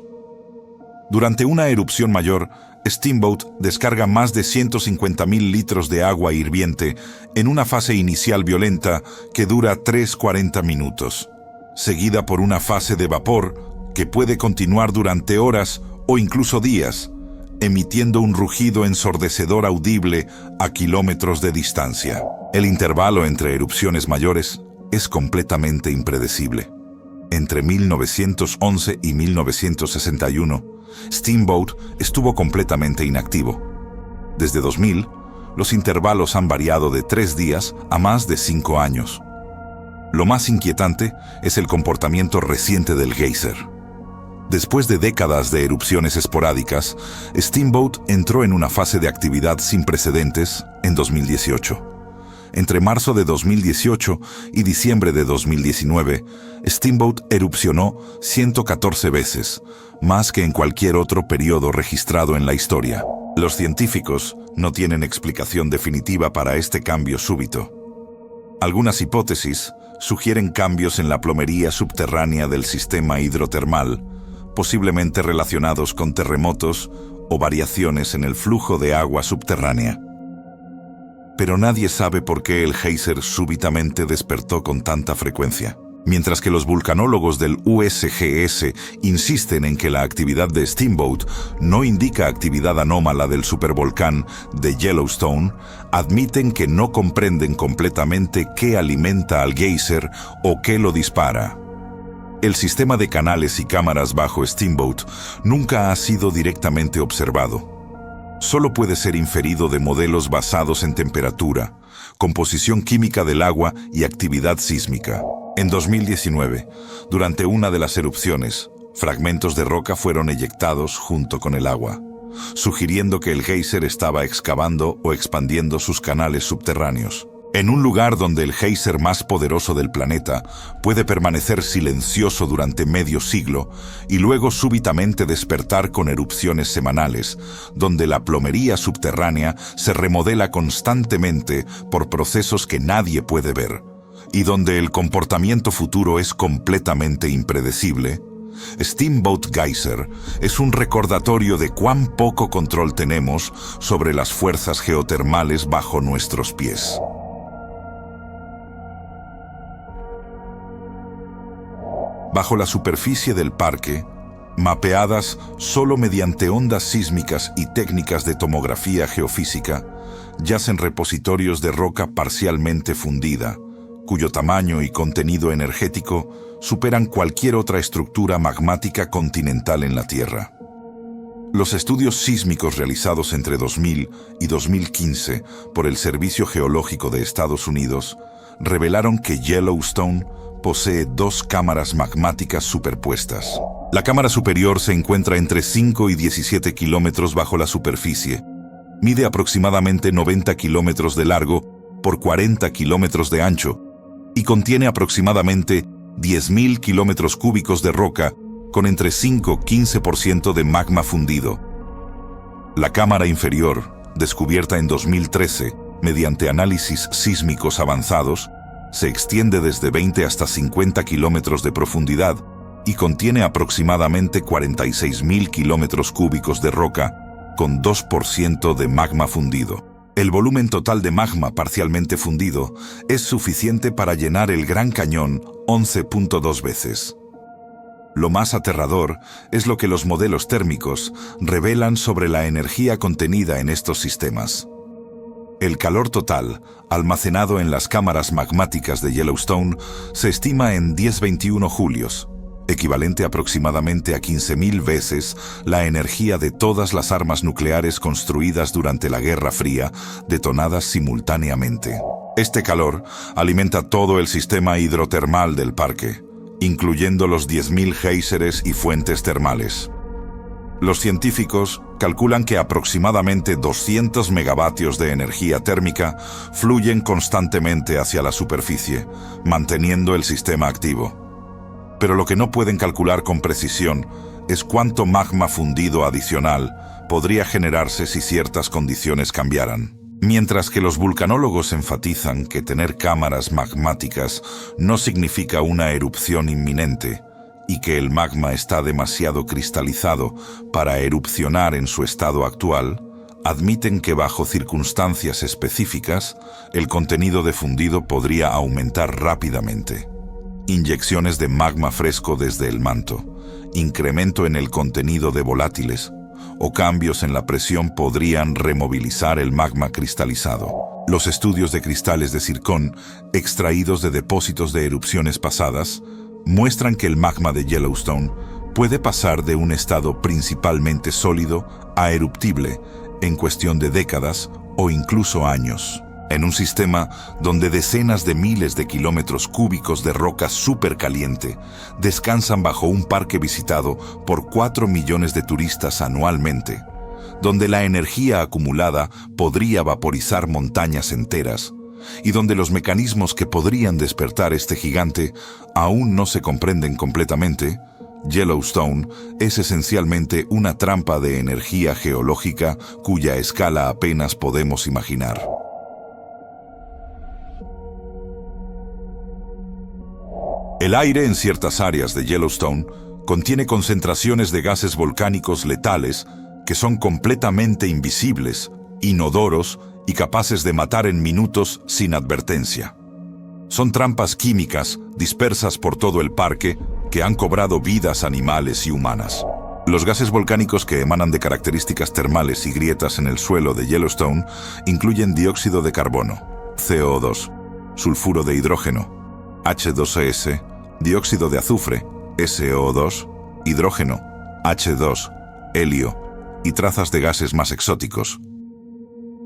Durante una erupción mayor, Steamboat descarga más de 150.000 litros de agua hirviente en una fase inicial violenta que dura 40 minutos, seguida por una fase de vapor que puede continuar durante horas o incluso días, emitiendo un rugido ensordecedor audible a kilómetros de distancia. El intervalo entre erupciones mayores es completamente impredecible. Entre 1911 y 1961, Steamboat estuvo completamente inactivo. Desde 2000, los intervalos han variado de 3 días a más de 5 años. Lo más inquietante es el comportamiento reciente del geyser. Después de décadas de erupciones esporádicas, Steamboat entró en una fase de actividad sin precedentes en 2018. Entre marzo de 2018 y diciembre de 2019, Steamboat erupcionó 114 veces, más que en cualquier otro periodo registrado en la historia. Los científicos no tienen explicación definitiva para este cambio súbito. Algunas hipótesis sugieren cambios en la plomería subterránea del sistema hidrotermal, posiblemente relacionados con terremotos o variaciones en el flujo de agua subterránea. Pero nadie sabe por qué el geyser súbitamente despertó con tanta frecuencia. Mientras que los vulcanólogos del USGS insisten en que la actividad de Steamboat no indica actividad anómala del supervolcán de Yellowstone, admiten que no comprenden completamente qué alimenta al geyser o qué lo dispara. El sistema de canales y cámaras bajo Steamboat nunca ha sido directamente observado. Solo puede ser inferido de modelos basados en temperatura, composición química del agua y actividad sísmica. En 2019, durante una de las erupciones, fragmentos de roca fueron eyectados junto con el agua, sugiriendo que el geyser estaba excavando o expandiendo sus canales subterráneos. En un lugar donde el geyser más poderoso del planeta puede permanecer silencioso durante medio siglo y luego súbitamente despertar con erupciones semanales, donde la plomería subterránea se remodela constantemente por procesos que nadie puede ver, y donde el comportamiento futuro es completamente impredecible, Steamboat Geyser es un recordatorio de cuán poco control tenemos sobre las fuerzas geotermales bajo nuestros pies. Bajo la superficie del parque, mapeadas solo mediante ondas sísmicas y técnicas de tomografía geofísica, yacen repositorios de roca parcialmente fundida, cuyo tamaño y contenido energético superan cualquier otra estructura magmática continental en la Tierra. Los estudios sísmicos realizados entre 2000 y 2015 por el Servicio Geológico de Estados Unidos revelaron que Yellowstone posee dos cámaras magmáticas superpuestas. La cámara superior se encuentra entre 5 y 17 kilómetros bajo la superficie. Mide aproximadamente 90 kilómetros de largo por 40 kilómetros de ancho y contiene aproximadamente 10.000 kilómetros cúbicos de roca con entre 5 y 15% de magma fundido. La cámara inferior, descubierta en 2013 mediante análisis sísmicos avanzados, se extiende desde 20 hasta 50 kilómetros de profundidad y contiene aproximadamente 46.000 kilómetros cúbicos de roca con 2% de magma fundido. El volumen total de magma parcialmente fundido es suficiente para llenar el Gran Cañón 11.2 veces. Lo más aterrador es lo que los modelos térmicos revelan sobre la energía contenida en estos sistemas. El calor total, almacenado en las cámaras magmáticas de Yellowstone, se estima en 1021 julios, equivalente aproximadamente a 15.000 veces la energía de todas las armas nucleares construidas durante la Guerra Fría, detonadas simultáneamente. Este calor alimenta todo el sistema hidrotermal del parque, incluyendo los 10.000 géiseres y fuentes termales. Los científicos calculan que aproximadamente 200 megavatios de energía térmica fluyen constantemente hacia la superficie, manteniendo el sistema activo. Pero lo que no pueden calcular con precisión es cuánto magma fundido adicional podría generarse si ciertas condiciones cambiaran. Mientras que los vulcanólogos enfatizan que tener cámaras magmáticas no significa una erupción inminente y que el magma está demasiado cristalizado para erupcionar en su estado actual, admiten que bajo circunstancias específicas, el contenido de fundido podría aumentar rápidamente. Inyecciones de magma fresco desde el manto, incremento en el contenido de volátiles o cambios en la presión podrían removilizar el magma cristalizado. Los estudios de cristales de zircón extraídos de depósitos de erupciones pasadas muestran que el magma de Yellowstone puede pasar de un estado principalmente sólido a eruptible en cuestión de décadas o incluso años. En un sistema donde decenas de miles de kilómetros cúbicos de roca supercaliente descansan bajo un parque visitado por 4 millones de turistas anualmente, donde la energía acumulada podría vaporizar montañas enteras, y donde los mecanismos que podrían despertar este gigante aún no se comprenden completamente, Yellowstone es esencialmente una trampa de energía geológica cuya escala apenas podemos imaginar. El aire en ciertas áreas de Yellowstone contiene concentraciones de gases volcánicos letales que son completamente invisibles, inodoros y capaces de matar en minutos sin advertencia. Son trampas químicas dispersas por todo el parque que han cobrado vidas animales y humanas. Los gases volcánicos que emanan de características termales y grietas en el suelo de Yellowstone incluyen dióxido de carbono, CO2, sulfuro de hidrógeno, H2S, dióxido de azufre, SO2, hidrógeno, H2, helio y trazas de gases más exóticos.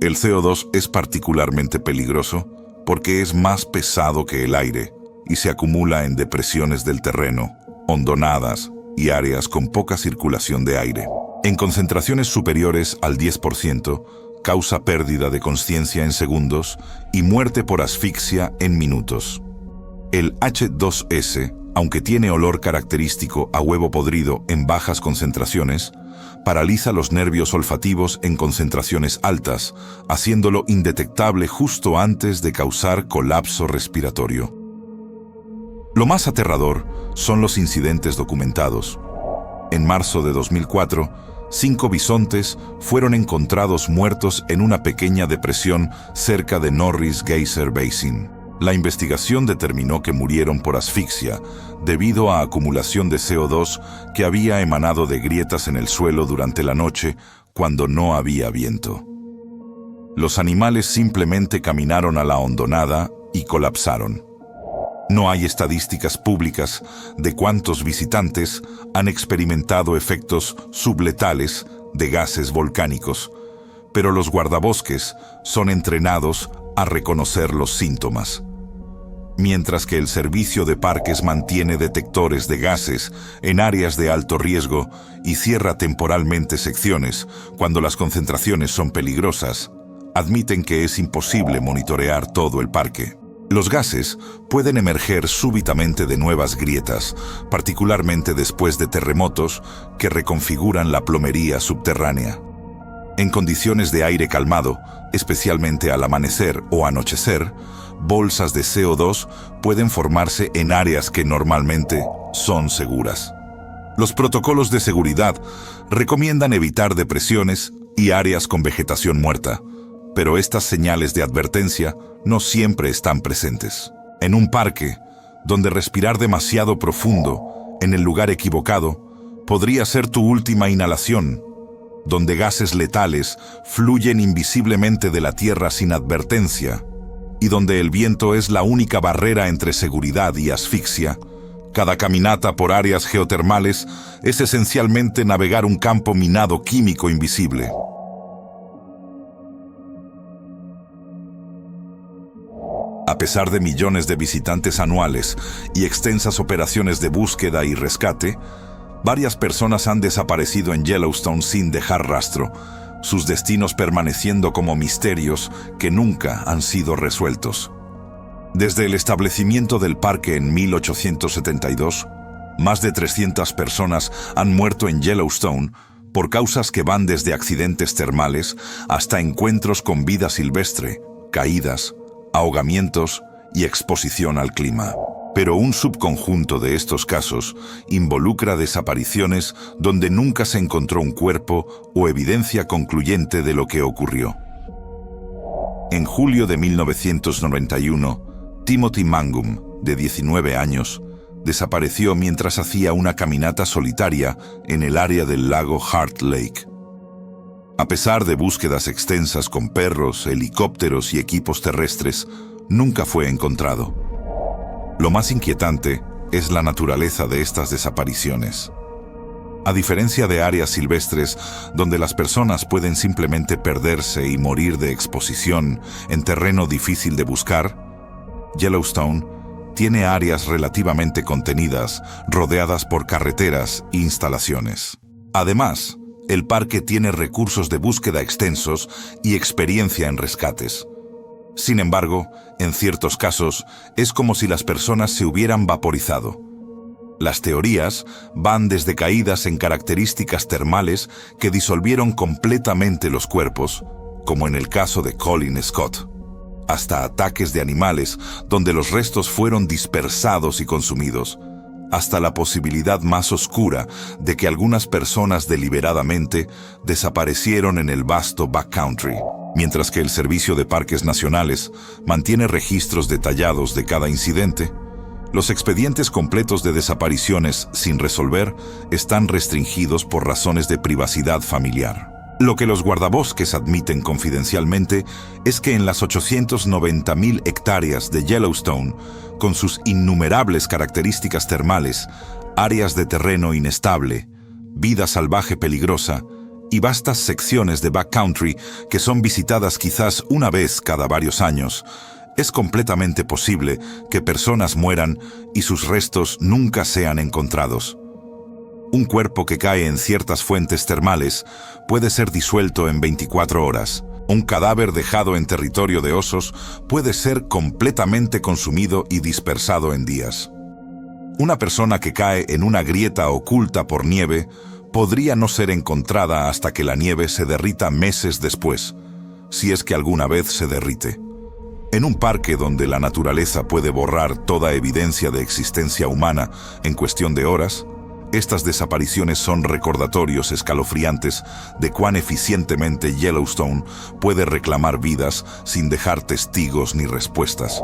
El CO2 es particularmente peligroso porque es más pesado que el aire y se acumula en depresiones del terreno, hondonadas y áreas con poca circulación de aire. En concentraciones superiores al 10%, causa pérdida de conciencia en segundos y muerte por asfixia en minutos. El H2S, aunque tiene olor característico a huevo podrido en bajas concentraciones, paraliza los nervios olfativos en concentraciones altas, haciéndolo indetectable justo antes de causar colapso respiratorio. Lo más aterrador son los incidentes documentados. En marzo de 2004, 5 bisontes fueron encontrados muertos en una pequeña depresión cerca de Norris Geyser Basin. La investigación determinó que murieron por asfixia debido a acumulación de CO2 que había emanado de grietas en el suelo durante la noche cuando no había viento. Los animales simplemente caminaron a la hondonada y colapsaron. No hay estadísticas públicas de cuántos visitantes han experimentado efectos subletales de gases volcánicos, pero los guardabosques son entrenados a reconocer los síntomas. mientras que el servicio de parques mantiene detectores de gases en áreas de alto riesgo y cierra temporalmente secciones cuando las concentraciones son peligrosas, admiten que es imposible monitorear todo el parque. Los gases pueden emerger súbitamente de nuevas grietas, particularmente después de terremotos que reconfiguran la plomería subterránea. En condiciones de aire calmado, especialmente al amanecer o anochecer, bolsas de CO2 pueden formarse en áreas que normalmente son seguras. Los protocolos de seguridad recomiendan evitar depresiones y áreas con vegetación muerta, pero estas señales de advertencia no siempre están presentes. En un parque, donde respirar demasiado profundo, en el lugar equivocado, podría ser tu última inhalación, donde gases letales fluyen invisiblemente de la tierra sin advertencia, y donde el viento es la única barrera entre seguridad y asfixia. Cada caminata por áreas geotermales es esencialmente navegar un campo minado químico invisible. A pesar de millones de visitantes anuales y extensas operaciones de búsqueda y rescate, varias personas han desaparecido en Yellowstone sin dejar rastro, sus destinos permaneciendo como misterios que nunca han sido resueltos. Desde el establecimiento del parque en 1872, más de 300 personas han muerto en Yellowstone por causas que van desde accidentes termales hasta encuentros con vida silvestre, caídas, ahogamientos y exposición al clima. Pero un subconjunto de estos casos involucra desapariciones donde nunca se encontró un cuerpo o evidencia concluyente de lo que ocurrió. En julio de 1991, Timothy Mangum, de 19 años, desapareció mientras hacía una caminata solitaria en el área del lago Heart Lake. A pesar de búsquedas extensas con perros, helicópteros y equipos terrestres, nunca fue encontrado. Lo más inquietante es la naturaleza de estas desapariciones. A diferencia de áreas silvestres donde las personas pueden simplemente perderse y morir de exposición en terreno difícil de buscar, Yellowstone tiene áreas relativamente contenidas, rodeadas por carreteras e instalaciones. Además, el parque tiene recursos de búsqueda extensos y experiencia en rescates. Sin embargo, en ciertos casos, es como si las personas se hubieran vaporizado. Las teorías van desde caídas en características termales que disolvieron completamente los cuerpos, como en el caso de Colin Scott, hasta ataques de animales donde los restos fueron dispersados y consumidos, hasta la posibilidad más oscura de que algunas personas deliberadamente desaparecieron en el vasto backcountry. Mientras que el Servicio de Parques Nacionales mantiene registros detallados de cada incidente, los expedientes completos de desapariciones sin resolver están restringidos por razones de privacidad familiar. Lo que los guardabosques admiten confidencialmente es que en las 890,000 hectáreas de Yellowstone, con sus innumerables características termales, áreas de terreno inestable, vida salvaje peligrosa y vastas secciones de backcountry que son visitadas quizás una vez cada varios años, es completamente posible que personas mueran y sus restos nunca sean encontrados. Un cuerpo que cae en ciertas fuentes termales puede ser disuelto en 24 horas. Un cadáver dejado en territorio de osos puede ser completamente consumido y dispersado en días. Una persona que cae en una grieta oculta por nieve podría no ser encontrada hasta que la nieve se derrita meses después, si es que alguna vez se derrite. En un parque donde la naturaleza puede borrar toda evidencia de existencia humana en cuestión de horas, estas desapariciones son recordatorios escalofriantes de cuán eficientemente Yellowstone puede reclamar vidas sin dejar testigos ni respuestas.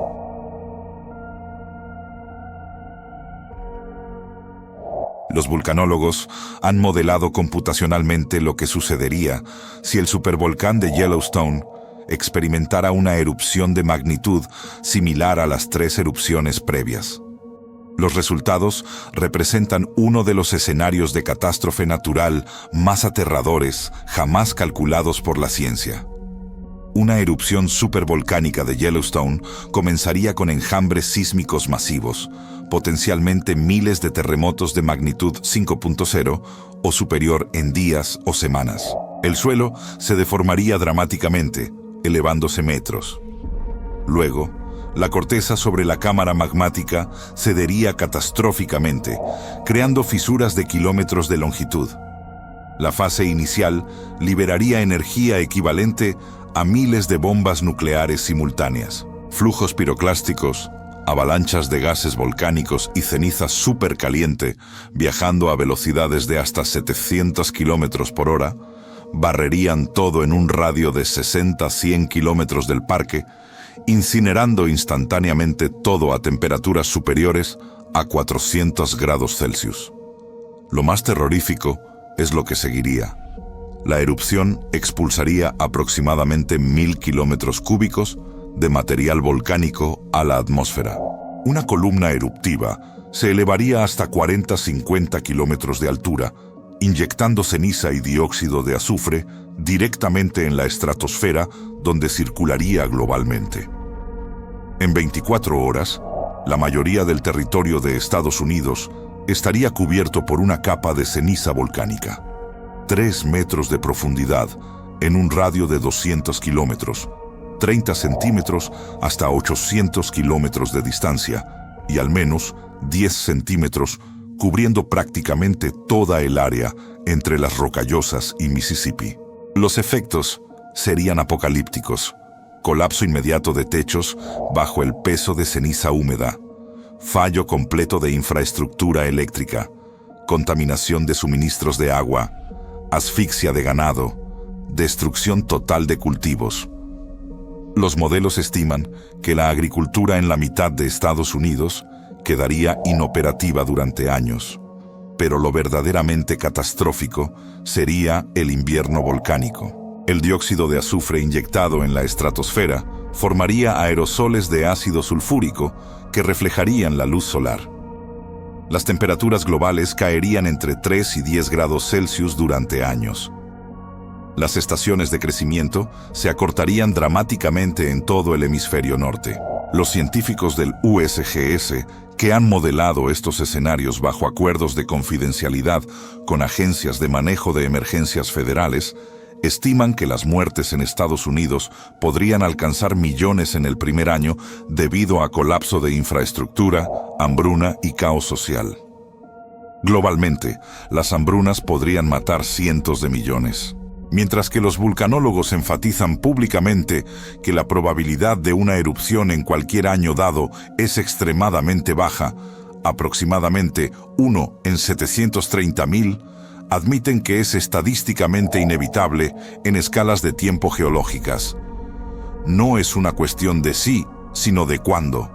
Los vulcanólogos han modelado computacionalmente lo que sucedería si el supervolcán de Yellowstone experimentara una erupción de magnitud similar a las 3 erupciones previas. Los resultados representan uno de los escenarios de catástrofe natural más aterradores jamás calculados por la ciencia. Una erupción supervolcánica de Yellowstone comenzaría con enjambres sísmicos masivos, potencialmente miles de terremotos de magnitud 5.0 o superior en días o semanas. El suelo se deformaría dramáticamente, elevándose metros. Luego, la corteza sobre la cámara magmática cedería catastróficamente, creando fisuras de kilómetros de longitud. La fase inicial liberaría energía equivalente a miles de bombas nucleares simultáneas. Flujos piroclásticos, avalanchas de gases volcánicos y ceniza supercaliente, viajando a velocidades de hasta 700 kilómetros por hora, barrerían todo en un radio de 60 a 100 kilómetros del parque, incinerando instantáneamente todo a temperaturas superiores a 400 grados Celsius. Lo más terrorífico es lo que seguiría. La erupción expulsaría aproximadamente 1000 kilómetros cúbicos de material volcánico a la atmósfera. Una columna eruptiva se elevaría hasta 40-50 kilómetros de altura, inyectando ceniza y dióxido de azufre directamente en la estratosfera, donde circularía globalmente. En 24 horas, la mayoría del territorio de Estados Unidos estaría cubierto por una capa de ceniza volcánica. 3 metros de profundidad en un radio de 200 kilómetros, 30 centímetros hasta 800 kilómetros de distancia y al menos 10 centímetros cubriendo prácticamente toda el área entre las Rocallosas y Mississippi. Los efectos serían apocalípticos: colapso inmediato de techos bajo el peso de ceniza húmeda, fallo completo de infraestructura eléctrica, contaminación de suministros de agua, asfixia de ganado, destrucción total de cultivos. Los modelos estiman que la agricultura en la mitad de Estados Unidos quedaría inoperativa durante años. Pero lo verdaderamente catastrófico sería el invierno volcánico. El dióxido de azufre inyectado en la estratosfera formaría aerosoles de ácido sulfúrico que reflejarían la luz solar. Las temperaturas globales caerían entre 3 y 10 grados Celsius durante años. Las estaciones de crecimiento se acortarían dramáticamente en todo el hemisferio norte. Los científicos del USGS, que han modelado estos escenarios bajo acuerdos de confidencialidad con agencias de manejo de emergencias federales, estiman que las muertes en Estados Unidos podrían alcanzar millones en el primer año debido a colapso de infraestructura, hambruna y caos social. Globalmente, las hambrunas podrían matar cientos de millones. Mientras que los vulcanólogos enfatizan públicamente que la probabilidad de una erupción en cualquier año dado es extremadamente baja, aproximadamente 1 en 730.000, admiten que es estadísticamente inevitable en escalas de tiempo geológicas. No es una cuestión de sí, sino de cuándo.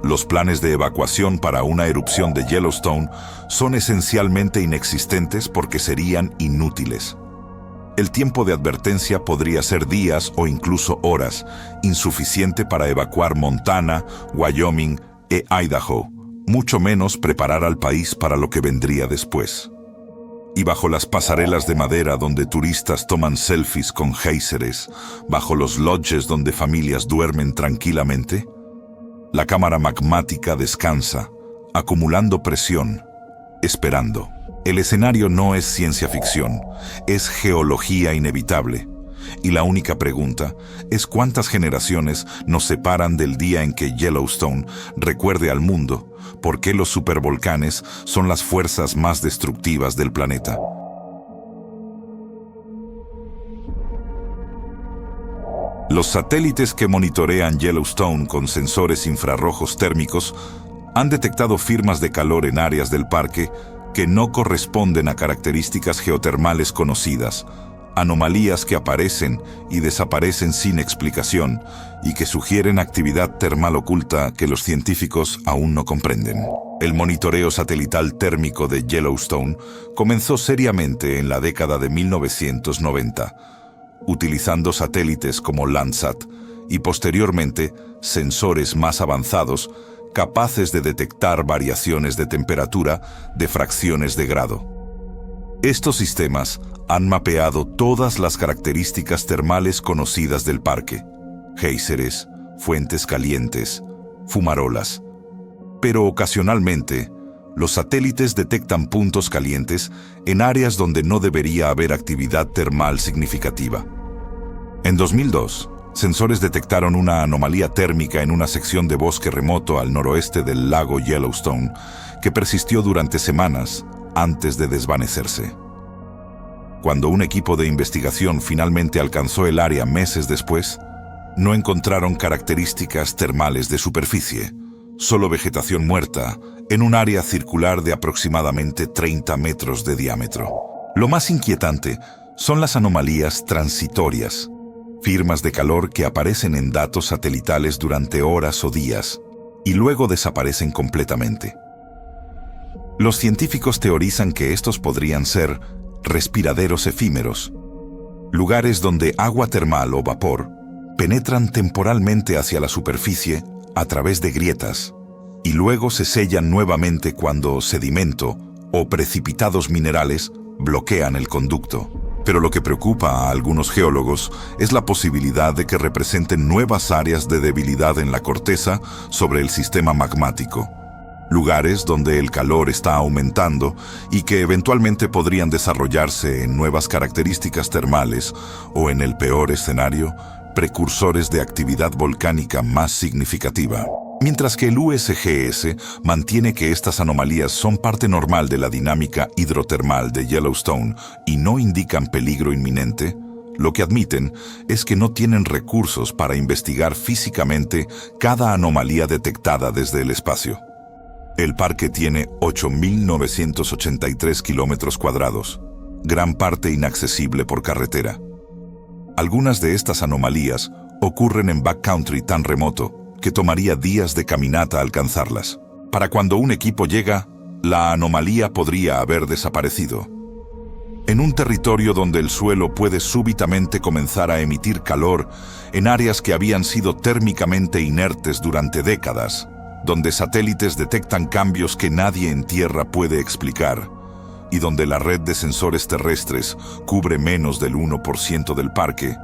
Los planes de evacuación para una erupción de Yellowstone son esencialmente inexistentes porque serían inútiles. El tiempo de advertencia podría ser días o incluso horas, insuficiente para evacuar Montana, Wyoming e Idaho, mucho menos preparar al país para lo que vendría después. Y bajo las pasarelas de madera donde turistas toman selfies con géiseres, bajo los lodges donde familias duermen tranquilamente, la cámara magmática descansa, acumulando presión, esperando. El escenario no es ciencia ficción, es geología inevitable. Y la única pregunta es cuántas generaciones nos separan del día en que Yellowstone recuerde al mundo por qué los supervolcanes son las fuerzas más destructivas del planeta. Los satélites que monitorean Yellowstone con sensores infrarrojos térmicos han detectado firmas de calor en áreas del parque que no corresponden a características geotermales conocidas, anomalías que aparecen y desaparecen sin explicación y que sugieren actividad termal oculta que los científicos aún no comprenden. El monitoreo satelital térmico de Yellowstone comenzó seriamente en la década de 1990, utilizando satélites como Landsat y posteriormente sensores más avanzados capaces de detectar variaciones de temperatura de fracciones de grado. Estos sistemas han mapeado todas las características termales conocidas del parque: géiseres, fuentes calientes, fumarolas. Pero ocasionalmente, los satélites detectan puntos calientes en áreas donde no debería haber actividad termal significativa. En 2002, sensores detectaron una anomalía térmica en una sección de bosque remoto al noroeste del lago Yellowstone que persistió durante semanas antes de desvanecerse. Cuando un equipo de investigación finalmente alcanzó el área meses después, no encontraron características termales de superficie, solo vegetación muerta en un área circular de aproximadamente 30 metros de diámetro. Lo más inquietante son las anomalías transitorias, firmas de calor que aparecen en datos satelitales durante horas o días y luego desaparecen completamente. Los científicos teorizan que estos podrían ser respiraderos efímeros, lugares donde agua termal o vapor penetran temporalmente hacia la superficie a través de grietas y luego se sellan nuevamente cuando sedimento o precipitados minerales bloquean el conducto. Pero lo que preocupa a algunos geólogos es la posibilidad de que representen nuevas áreas de debilidad en la corteza sobre el sistema magmático, lugares donde el calor está aumentando y que eventualmente podrían desarrollarse en nuevas características termales o, en el peor escenario, precursores de actividad volcánica más significativa. Mientras que el USGS mantiene que estas anomalías son parte normal de la dinámica hidrotermal de Yellowstone y no indican peligro inminente, lo que admiten es que no tienen recursos para investigar físicamente cada anomalía detectada desde el espacio. El parque tiene 8.983 kilómetros cuadrados, gran parte inaccesible por carretera. Algunas de estas anomalías ocurren en backcountry tan remoto que tomaría días de caminata alcanzarlas. Para cuando un equipo llega, la anomalía podría haber desaparecido. En un territorio donde el suelo puede súbitamente comenzar a emitir calor en áreas que habían sido térmicamente inertes durante décadas, donde satélites detectan cambios que nadie en tierra puede explicar, y donde la red de sensores terrestres cubre menos del 1% del parque,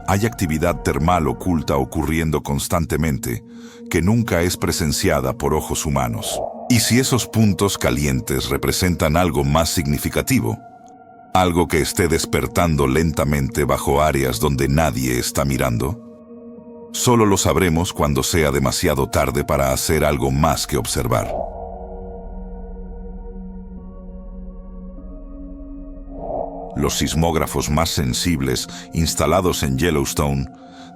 hay actividad termal oculta ocurriendo constantemente, que nunca es presenciada por ojos humanos. ¿Y si esos puntos calientes representan algo más significativo? ¿Algo que esté despertando lentamente bajo áreas donde nadie está mirando? Solo lo sabremos cuando sea demasiado tarde para hacer algo más que observar. Los sismógrafos más sensibles instalados en Yellowstone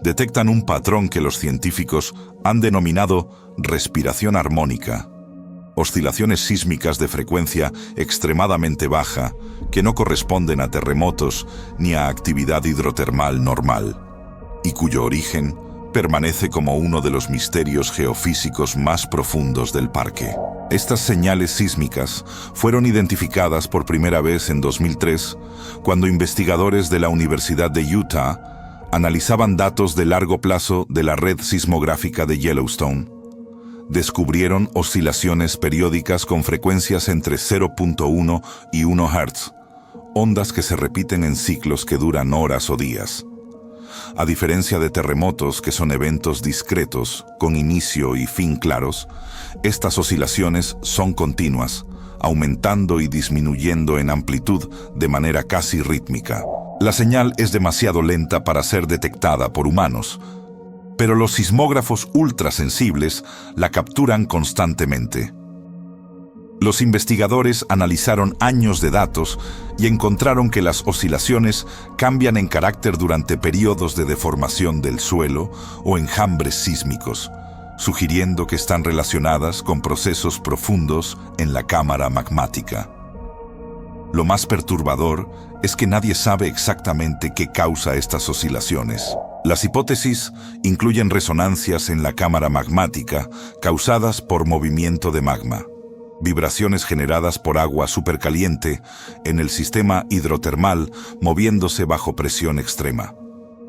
detectan un patrón que los científicos han denominado respiración armónica, oscilaciones sísmicas de frecuencia extremadamente baja que no corresponden a terremotos ni a actividad hidrotermal normal, y cuyo origen permanece como uno de los misterios geofísicos más profundos del parque. Estas señales sísmicas fueron identificadas por primera vez en 2003, cuando investigadores de la Universidad de Utah analizaban datos de largo plazo de la red sismográfica de Yellowstone. Descubrieron oscilaciones periódicas con frecuencias entre 0.1 y 1 Hz, ondas que se repiten en ciclos que duran horas o días. A diferencia de terremotos, que son eventos discretos, con inicio y fin claros, estas oscilaciones son continuas, aumentando y disminuyendo en amplitud de manera casi rítmica. La señal es demasiado lenta para ser detectada por humanos, pero los sismógrafos ultrasensibles la capturan constantemente. Los investigadores analizaron años de datos y encontraron que las oscilaciones cambian en carácter durante periodos de deformación del suelo o enjambres sísmicos, sugiriendo que están relacionadas con procesos profundos en la cámara magmática. Lo más perturbador es que nadie sabe exactamente qué causa estas oscilaciones. Las hipótesis incluyen resonancias en la cámara magmática causadas por movimiento de magma, vibraciones generadas por agua supercaliente en el sistema hidrotermal moviéndose bajo presión extrema,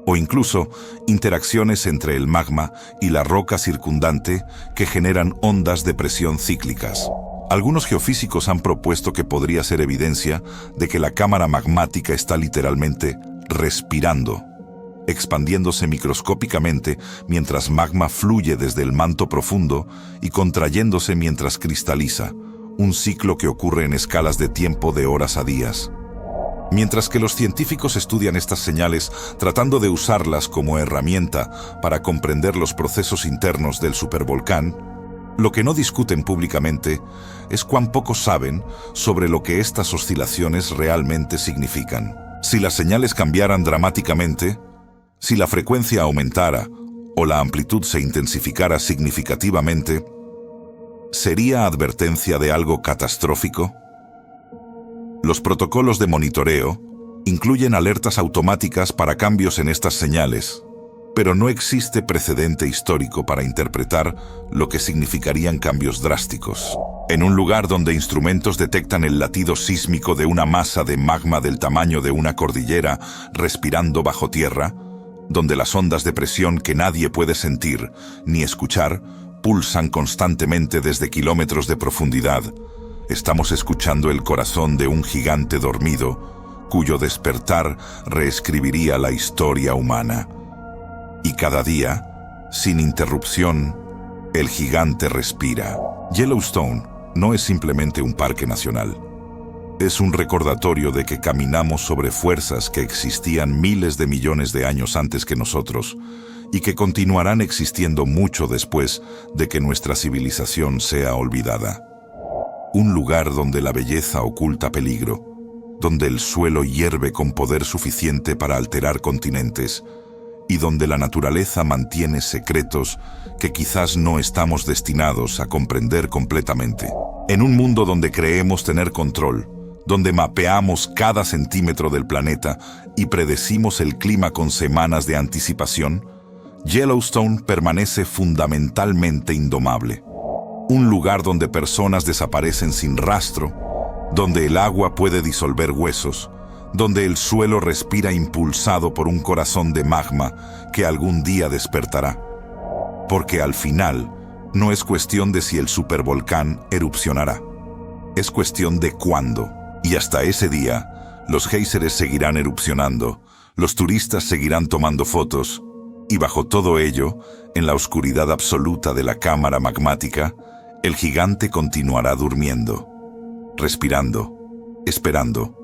o incluso interacciones entre el magma y la roca circundante que generan ondas de presión cíclicas. Algunos geofísicos han propuesto que podría ser evidencia de que la cámara magmática está literalmente respirando, expandiéndose microscópicamente mientras magma fluye desde el manto profundo y contrayéndose mientras cristaliza, un ciclo que ocurre en escalas de tiempo de horas a días. Mientras que los científicos estudian estas señales tratando de usarlas como herramienta para comprender los procesos internos del supervolcán, lo que no discuten públicamente es cuán poco saben sobre lo que estas oscilaciones realmente significan. Si las señales cambiaran dramáticamente, si la frecuencia aumentara o la amplitud se intensificara significativamente, ¿sería advertencia de algo catastrófico? Los protocolos de monitoreo incluyen alertas automáticas para cambios en estas señales, pero no existe precedente histórico para interpretar lo que significarían cambios drásticos. En un lugar donde instrumentos detectan el latido sísmico de una masa de magma del tamaño de una cordillera respirando bajo tierra, donde las ondas de presión que nadie puede sentir ni escuchar pulsan constantemente desde kilómetros de profundidad, estamos escuchando el corazón de un gigante dormido, cuyo despertar reescribiría la historia humana. Y cada día, sin interrupción, el gigante respira. Yellowstone no es simplemente un parque nacional. Es un recordatorio de que caminamos sobre fuerzas que existían miles de millones de años antes que nosotros y que continuarán existiendo mucho después de que nuestra civilización sea olvidada. Un lugar donde la belleza oculta peligro, donde el suelo hierve con poder suficiente para alterar continentes y donde la naturaleza mantiene secretos que quizás no estamos destinados a comprender completamente. En un mundo donde creemos tener control, donde mapeamos cada centímetro del planeta y predecimos el clima con semanas de anticipación, Yellowstone permanece fundamentalmente indomable. Un lugar donde personas desaparecen sin rastro, donde el agua puede disolver huesos, donde el suelo respira impulsado por un corazón de magma que algún día despertará. Porque al final, no es cuestión de si el supervolcán erupcionará. Es cuestión de cuándo. Y hasta ese día, los géiseres seguirán erupcionando, los turistas seguirán tomando fotos, y bajo todo ello, en la oscuridad absoluta de la cámara magmática, el gigante continuará durmiendo, respirando, esperando,